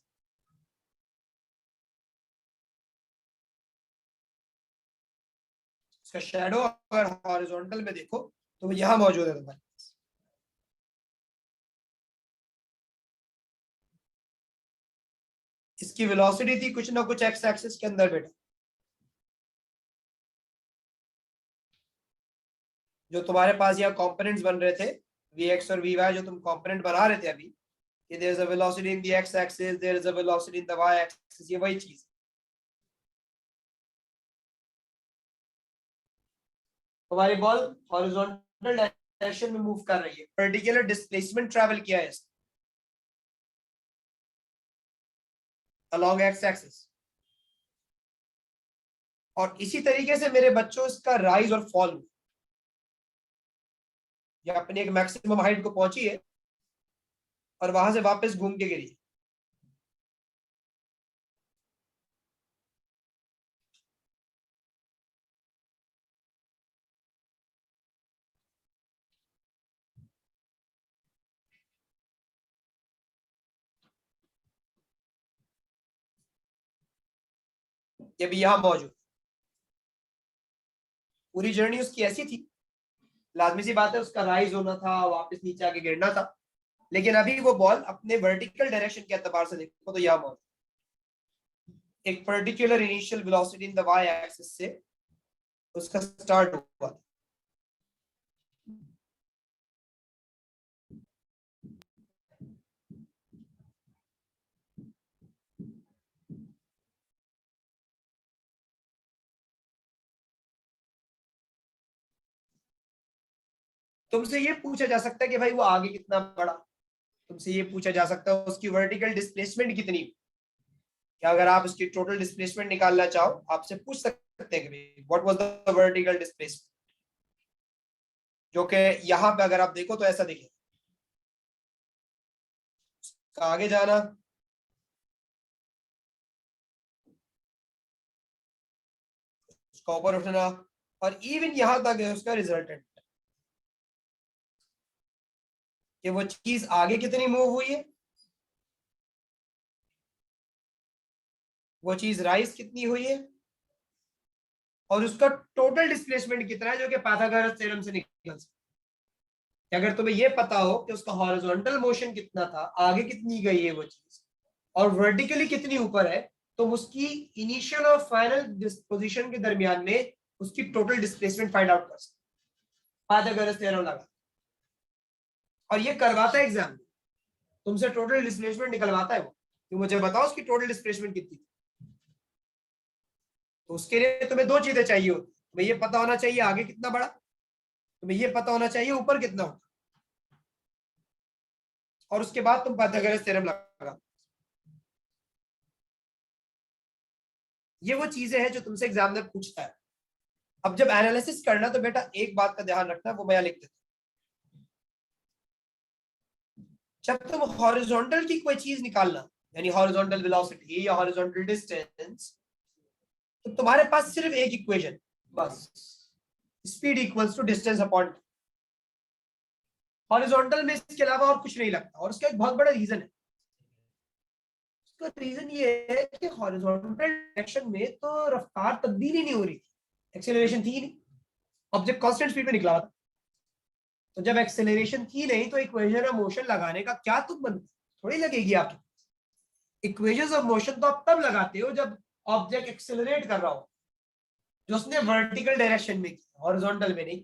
इसका शेडो अगर हॉरिजॉन्टल में देखो तो वो यहां मौजूद है तुम्हारे पास। इसकी वेलोसिटी थी कुछ ना कुछ एक्स एक्सिस के अंदर बेटा, जो तुम्हारे पास यहाँ कंपोनेंट्स बन रहे थे वी एक्स और वी वाई, जो तुम कंपोनेंट बना रहे थे अभी, कि there is a velocity in the X axis, there is a velocity in the Y axis, ये वही चीज। हमारी बॉल हॉरिजॉन्टल डायरेक्शन में मूव कर रही है, पर्टिकुलर डिस्प्लेसमेंट ट्रैवल किया है अलोंग एक्स एक्सिस, और इसी तरीके से मेरे बच्चों इसका राइज और फॉल, ये अपनी एक मैक्सिमम हाइट को पहुंची है और वहां से वापस घूम के गिरी। ये भी यहां मौजूद, पूरी जर्नी उसकी ऐसी थी, लाजमी सी बात है उसका राइज होना था, वापस नीचे आके गिरना था, लेकिन अभी वो बॉल अपने वर्टिकल डायरेक्शन के एतबार से देखो तो यहां मौजूद, एक particular initial velocity in the Y axis से उसका स्टार्ट हुआ। तुमसे ये पूछा जा सकता है कि भाई वो आगे कितना बढ़ा, तुमसे ये पूछा जा सकता है उसकी वर्टिकल डिस्प्लेसमेंट कितनी, क्या अगर आप उसकी टोटल डिस्प्लेसमेंट निकालना चाहो आपसे पूछ सकते हैं कि what was the vertical displacement, जो कि यहाँ पे अगर आप देखो तो ऐसा दिखे, आगे जाना, उसका ऊपर उठना, और इवन यहां तक है उसका रिजल्टेंट, कि वो चीज आगे कितनी मूव हुई है, वो चीज राइज कितनी हुई है, और उसका टोटल डिस्प्लेसमेंट कितना है, जो कि पाइथागोरस थ्योरम से निकल सकता है। अगर तुम्हें यह पता हो कि उसका हॉरिजॉन्टल मोशन कितना था, आगे कितनी गई है वो चीज, और वर्टिकली कितनी ऊपर है, तो उसकी इनिशियल और फाइनल पोजीशन के दरमियान में उसकी टोटल डिस्प्लेसमेंट फाइंड आउट कर सकते, पाइथागोरस थ्योरम लगा, और ये करवाता है एग्जाम में, तुमसे टोटल डिस्प्लेसमेंट निकलवाता है वो, कि मुझे बताओ उसकी टोटल डिस्प्लेसमेंट कितनी थी। तो उसके लिए तुम्हें दो चीजें चाहिए होती, तुम्हें ये पता होना चाहिए आगे कितना बड़ा, तुम्हें ये पता होना चाहिए ऊपर कितना होगा, और उसके बाद तुम पाइथागोरस थ्योरम लगा। ये वो चीजें हैं जो तुमसे एग्जामिनर पूछता है। अब जब एनालिसिस करना तो बेटा एक बात का ध्यान रखना, वो मैं लिख देता हूं, जब तुम हॉरिजॉन्टल की कोई चीज निकालना, यानी हॉरिजॉन्टल वेलोसिटी या हॉरिजॉन्टल डिस्टेंस, तो तुम्हारे पास सिर्फ एक इक्वेशन, बस, speed equals to distance upon, horizontal में इसके अलावा और कुछ नहीं लगता, और उसका एक बहुत बड़ा रीजन है, उसका रीजन ये है कि हॉरिजॉन्टल डायरेक्शन में तो रफ्तार तब्दील ही नहीं हो रही थी, एक्सेलरेशन थी ही नहीं, ऑब्जेक्ट कांस्टेंट स्पीड में निकला हुआ था। तो जब एक्सेलरेशन थी नहीं तो इक्वेशन ऑफ मोशन लगाने का क्या तुक बनता, थोड़ी लगेगी आपकी। इक्वेशंस ऑफ मोशन तो आप तब लगाते हो जब ऑब्जेक्ट एक्सेलरेट कर रहा हो, जो उसने वर्टिकल डायरेक्शन में किया, हॉरिजॉन्टल में नहीं।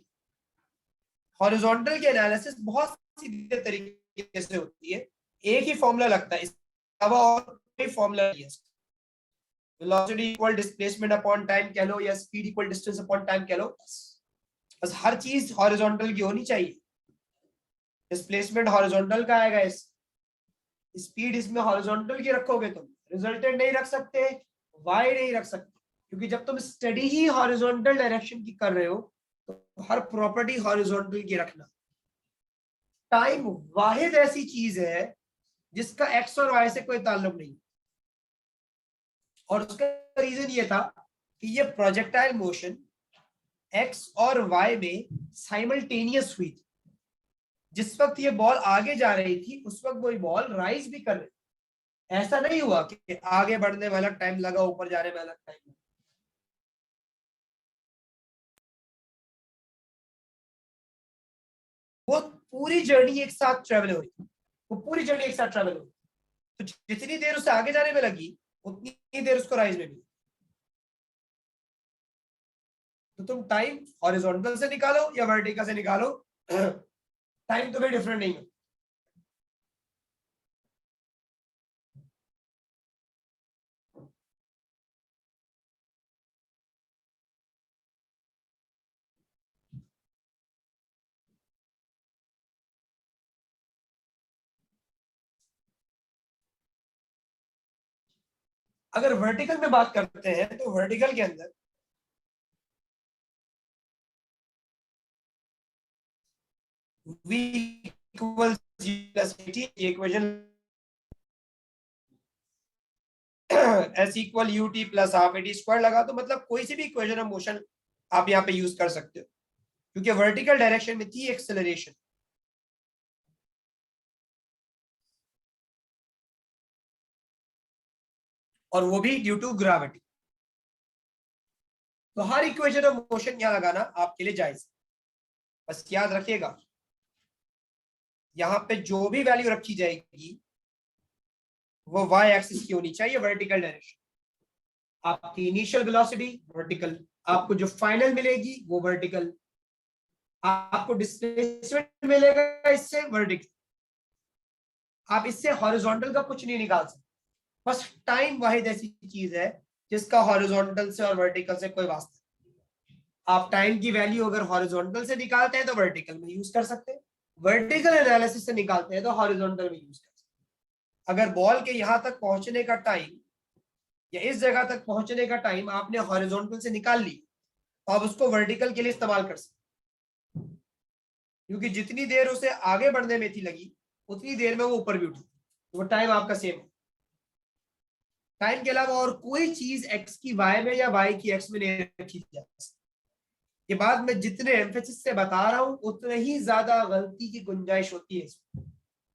हॉरिजॉन्टल की एनालिसिस बहुत सीधे तरीके से होती है, एक ही फॉर्मूला लगता है, इसके अलावा और कोई फॉर्मूला नहीं है। Velocity equal displacement upon time कह लो या speed equal distance upon time कह लो, बस हर चीज हॉरिजॉन्टल की होनी चाहिए। डिस्प्लेसमेंट हॉरिजॉन्टल का आएगा, इस स्पीड इसमें हॉरिजॉन्टल की रखोगे तुम, रिजल्टेंट नहीं रख सकते, वाई नहीं रख सकते, क्योंकि जब तुम स्टडी ही हॉरिजॉन्टल डायरेक्शन की कर रहे हो तो हर प्रॉपर्टी हॉरिजॉन्टल की रखना। टाइम वाहिद ऐसी चीज है जिसका एक्स और वाई से कोई ताल्लुक नहीं, और उसका रीजन ये था कि ये प्रोजेक्टाइल मोशन एक्स और वाई में साइमल्टेनियस हुई थी। जिस वक्त ये बॉल आगे जा रही थी उस वक्त वो बॉल राइज भी कर रही, ऐसा नहीं हुआ कि आगे बढ़ने में अलग टाइम लगा, ऊपर जाने में अलग टाइम लगा। वो पूरी जर्नी एक साथ ट्रेवल हुई, वो पूरी जर्नी एक साथ ट्रेवल हुई, तो जितनी देर उसे आगे जाने में लगी उतनी देर उसको राइज में भी। तो तुम टाइम हॉरिजॉन्टल से निकालो या वर्टिकल से निकालो, टाइम तो भी डिफरेंट नहीं है। अगर वर्टिकल में बात करते हैं तो वर्टिकल के अंदर v equals G equation S equal U T plus half A T square लगा, तो मतलब कोई सी भी इक्वेशन ऑफ मोशन आप यहाँ पे यूज कर सकते हो, क्योंकि वर्टिकल डायरेक्शन में थी एक्सेलरेशन, और वो भी ड्यू टू ग्रेविटी। तो हर इक्वेशन ऑफ मोशन यहाँ लगाना आपके लिए जायज, बस याद रखिएगा यहाँ पे जो भी वैल्यू रखी जाएगी वो वाई एक्सिस की होनी चाहिए, वर्टिकल डायरेक्शन। आपकी इनिशियल वेलोसिटी वर्टिकल, आपको जो फाइनल मिलेगी वो वर्टिकल, आपको डिस्प्लेसमेंट मिलेगा इससे वर्टिकल, आप इससे हॉरिजॉन्टल का कुछ नहीं निकाल सकते। बस टाइम वाहिद ऐसी चीज है जिसका हॉरिजॉन्टल से और वर्टिकल से कोई वास्ता नहीं। आप टाइम की वैल्यू अगर हॉरिजॉन्टल से निकालते हैं तो वर्टिकल में यूज कर सकते हैं, वर्टिकल एनालिसिस से निकालते हैं तो हॉरिजॉन्टल में यूज कर सकते हैं। अगर बॉल के यहां तक पहुंचने का टाइम या इस जगह तक पहुंचने का टाइम आपने हॉरिजॉन्टल से निकाल ली तो आप उसको वर्टिकल के लिए इस्तेमाल कर सकते, क्योंकि जितनी देर उसे आगे बढ़ने में थी लगी उतनी देर में वो ऊपर भी उठी, तो वो टाइम आपका सेम है। टाइम के अलावा और कोई चीज एक्स की वाई में या वाई की एक्स में नहीं रखी जा सकती। ये बात मैं जितने एम्फेसिस से बता रहा हूं उतने ही ज्यादा गलती की गुंजाइश होती है इसमें।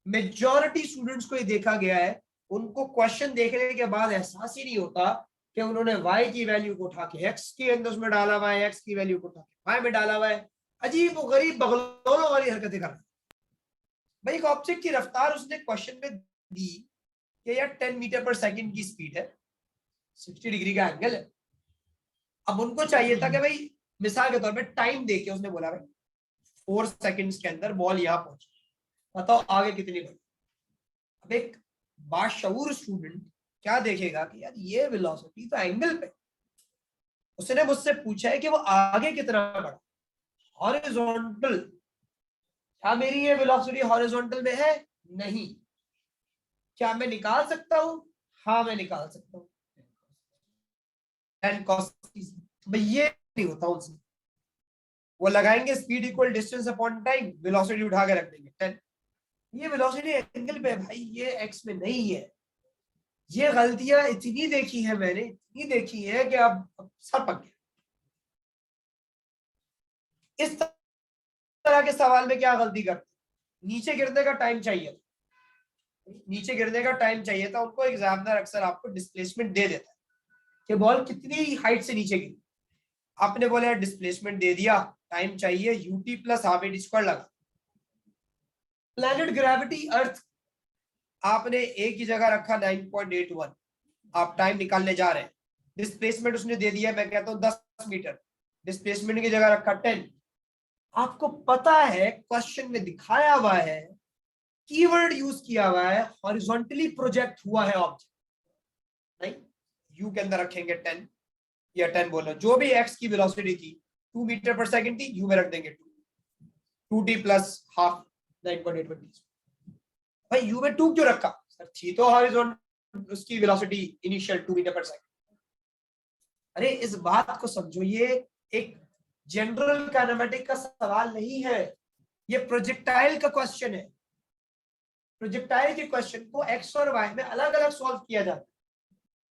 मेजॉरिटी स्टूडेंट्स को ये देखा गया है, उनको क्वेश्चन देखने के बाद एहसास ही नहीं होता कि उन्होंने y की वैल्यू को उठा के x के अंदर उसमें डाला हुआ है, x की वैल्यू को उठा के y में डाला हुआ है। अजीब वो गरीब बगलौलों वाली हरकतें कर रहे हैं। भाई एक ऑब्जेक्ट की रफ्तार उसने क्वेश्चन में दी कि यार 10 मीटर पर सेकंड की स्पीड है, 60 डिग्री का एंगल है। अब उनको चाहिए था कि भाई मिसाल के तौर पे टाइम देके उसने बोला भाई 4 सेकंड्स के अंदर बॉल यहाँ पहुंची, बताओ आगे कितनी बढ़ी। अब एक बाशऊर स्टूडेंट क्या देखेगा कि यार ये वेलोसिटी तो एंगल पे, उसने मुझसे पूछा है कि वो आगे कितना बढ़ा हॉरिजॉन्टल, क्या मेरी ये वेलोसिटी हॉरिजॉन्टल में है? नहीं। क्या मैं निकाल सकता हूं? हाँ मैं निकाल सकता हूँ, tan cos भाई ये नहीं होता उनसे। वो लगाएंगे speed equal distance upon time, velocity उठा के रख देंगे 10, ये वेलोसिटी एंगल पे है भाई, ये एक्स में नहीं है। ये गलतियां इतनी देखी है मैंने, इतनी देखी है कि अब सर पक गया। इस तरह के सवाल में क्या गलती करते, नीचे गिरने का टाइम चाहिए, नीचे गिरने का टाइम चाहिए था उनको, एग्जामिनर अक्सर आपको डिस्प्लेसमेंट दे देता है कि बॉल कितनी हाइट से नीचे गिरी। आपने बोला डिस्प्लेसमेंट दे दिया, टाइम चाहिए UT plus half AT square लगा। प्लैनेट ग्रेविटी अर्थ आपने एक ही जगह रखा 9.81, आप टाइम निकालने जा रहे हैं। डिस्प्लेसमेंट उसने दे दिया, मैं कहता हूं 10 मीटर, डिस्प्लेसमेंट की जगह रखा 10। आपको पता है क्वेश्चन में दिखाया हुआ है, कीवर्ड यूज किया हुआ है, हॉरिजॉन्टली प्रोजेक्ट हुआ है ऑब्जेक्ट, नहीं यू के अंदर रखेंगे 10 या 10 बोलो, जो भी एक्स की वेलोसिटी थी 2 मीटर पर सेकंड थी, यू में रख देंगे 2t प्लस हाफ 9.81। भाई यू में 2 क्यों रखा सर? थी तो हॉरिजॉन्टल उसकी वेलोसिटी इनिशियल 2 मीटर पर सेकंड। अरे इस बात को समझो, ये एक जनरल काइनेमेटिक का सवाल नहीं है, ये प्रोजेक्टाइल का क्वेश्चन है। प्रोजेक्टाइल के क्वेश्चन को एक्स और वाई में अलग अलग सॉल्व किया जाता है।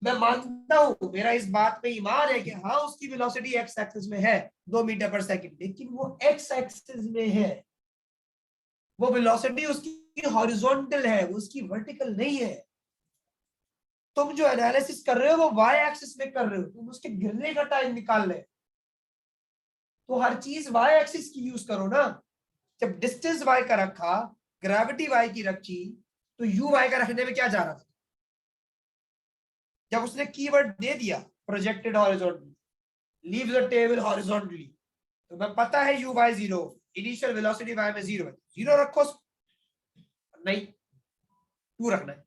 मैं मानता हूं, मेरा इस बात पे ईमान है कि हाँ उसकी वेलोसिटी एक्स एक्सिस में है 2 मीटर पर सेकंड, लेकिन वो एक्स एक्सिस में है, वो वेलोसिटी उसकी हॉरिजॉन्टल है, वो उसकी वर्टिकल नहीं है। तुम जो एनालिसिस कर रहे हो वो वाई एक्सिस में कर रहे हो, तुम उसके गिरने का टाइम निकाल रहे हो, तो हर चीज वाई एक्सिस की यूज करो ना। जब डिस्टेंस वाई का रखा, ग्रेविटी वाई की रखी, तो यू वाई का रखने में क्या जा रहा था? जब उसने कीवर्ड दे दिया projected horizontally, leave the table horizontally, तो मैं पता है U Y 0, initial velocity Y में 0 है, 0 रखो, नहीं 2 रखना है,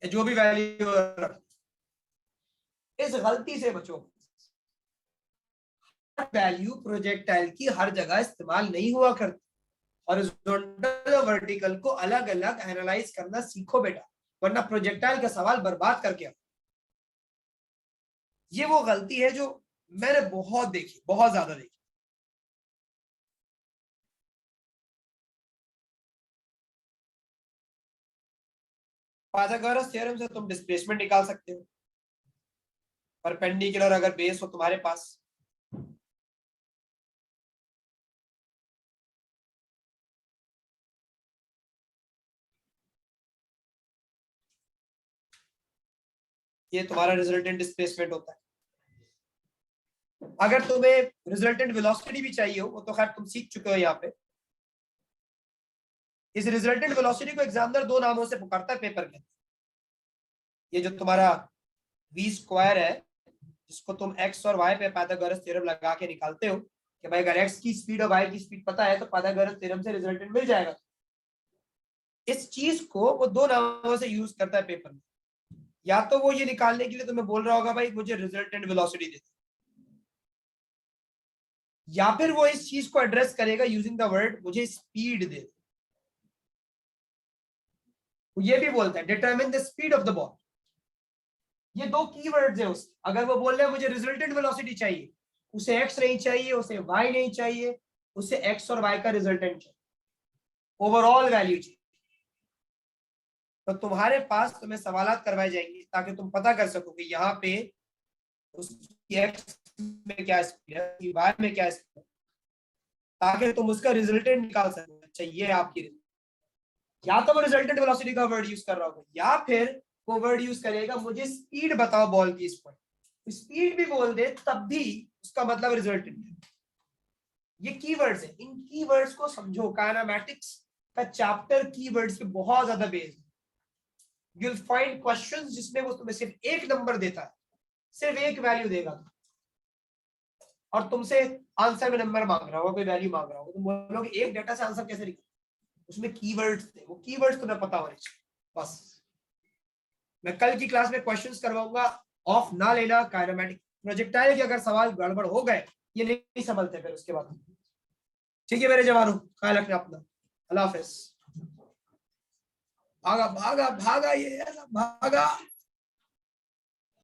या जो भी वैल्यू रखना। इस गलती से बचो, वैल्यू प्रोजेक्टाइल की हर जगह इस्तेमाल नहीं हुआ करती। हॉरिजॉन्टल और वर्टिकल को अलग अलग एनालाइज करना सीखो बेटा, वरना प्रोजेक्टाइल का सवाल बर्बाद करके आओ। ये वो गलती है जो मैंने बहुत देखी, बहुत ज्यादा देखी। पाइथागोरस थ्योरम से तुम डिस्प्लेसमेंट निकाल सकते हो, परपेंडिकुलर अगर बेस हो तुम्हारे पास। ये तुम्हारा रिजल्टेंट डिस्प्लेसमेंट होता है। अगर तुम्हें रिजल्टेंट वेलोसिटी भी चाहिए हो, वो तो खैर तुम सीख चुके हो यहाँ पे। इस रिजल्टेंट वेलोसिटी को एग्जामिनर 2 नामों से पुकारता है पेपर के। ये जो तुम्हारा v स्क्वायर है, जिसको तुम x और y पे पाइथागोरस थ्योरम लगा के निकालते हो कि भाई अगर x की स्पीड और y की स्पीड पता है तो पाइथागोरस थ्योरम से रिजल्टेंट मिल जाएगा। इस चीज को वो 2 नामों से यूज करता है पेपर में। या तो वो ये निकालने के लिए तुम्हें बोल रहा होगा भाई मुझे रिजल्टेंट वेलोसिटी दे, या फिर वो इस चीज को एड्रेस करेगा यूजिंग द वर्ड मुझे स्पीड दे। वो ये भी बोलता है determine the speed of the ball. ये 2 कीवर्ड्स है उसके। अगर वो बोल रहे हैं मुझे रिजल्टेंट वेलोसिटी चाहिए, उसे x नहीं चाहिए, उसे y नहीं चाहिए, उसे x और y का रिजल्टेंट चाहिए, ओवरऑल वैल्यू चाहिए। तो तुम्हारे पास तुम्हें सवालात करवाए जाएंगे ताकि तुम पता कर सको कि यहाँ पे उसकी x में क्या स्पीड है, y में क्या स्पीड है, ताकि तुम उसका रिजल्टेंट निकाल सको। अच्छा ये आपकी, या तो वो रिजल्टेंट वेलोसिटी का वर्ड यूज कर रहा होगा, या फिर वो वर्ड यूज करेगा मुझे स्पीड बताओ बॉल की इस पॉइंट। स्पीड भी बोल दे तब भी उसका मतलब रिजल्टेंट है। ये कीवर्ड्स है, इन कीवर्ड्स को समझो। काइनेमैटिक्स का चैप्टर कीवर्ड्स पे बहुत ज्यादा बेस्ड है। यू विल फाइंड क्वेश्चंस जिसमें वो तुम्हें सिर्फ एक नंबर देता है, सिर्फ एक वैल्यू देगा, और तुमसे आंसर में नंबर मांग रहा होगा, कोई वैल्यू मांग रहा होगा, तुम बोलोगे एक डेटा से आंसर कैसे निकले? उसमें कीवर्ड्स थे, वो कीवर्ड्स तुम्हें पता होने चाहिए बस। मैं कल की क्लास में क्वेश्चंस करवाऊंगा, ऑफ ना लेना। काइनेमैटिक प्रोजेक्टाइल के अगर सवाल गड़बड़ हो गए, ये नहीं संभलते फिर उसके बाद। ठीक है मेरे जवानों, ख्याल रखना अपना। अल्लाह हाफिज। भागा भागा भागा, ये भागा।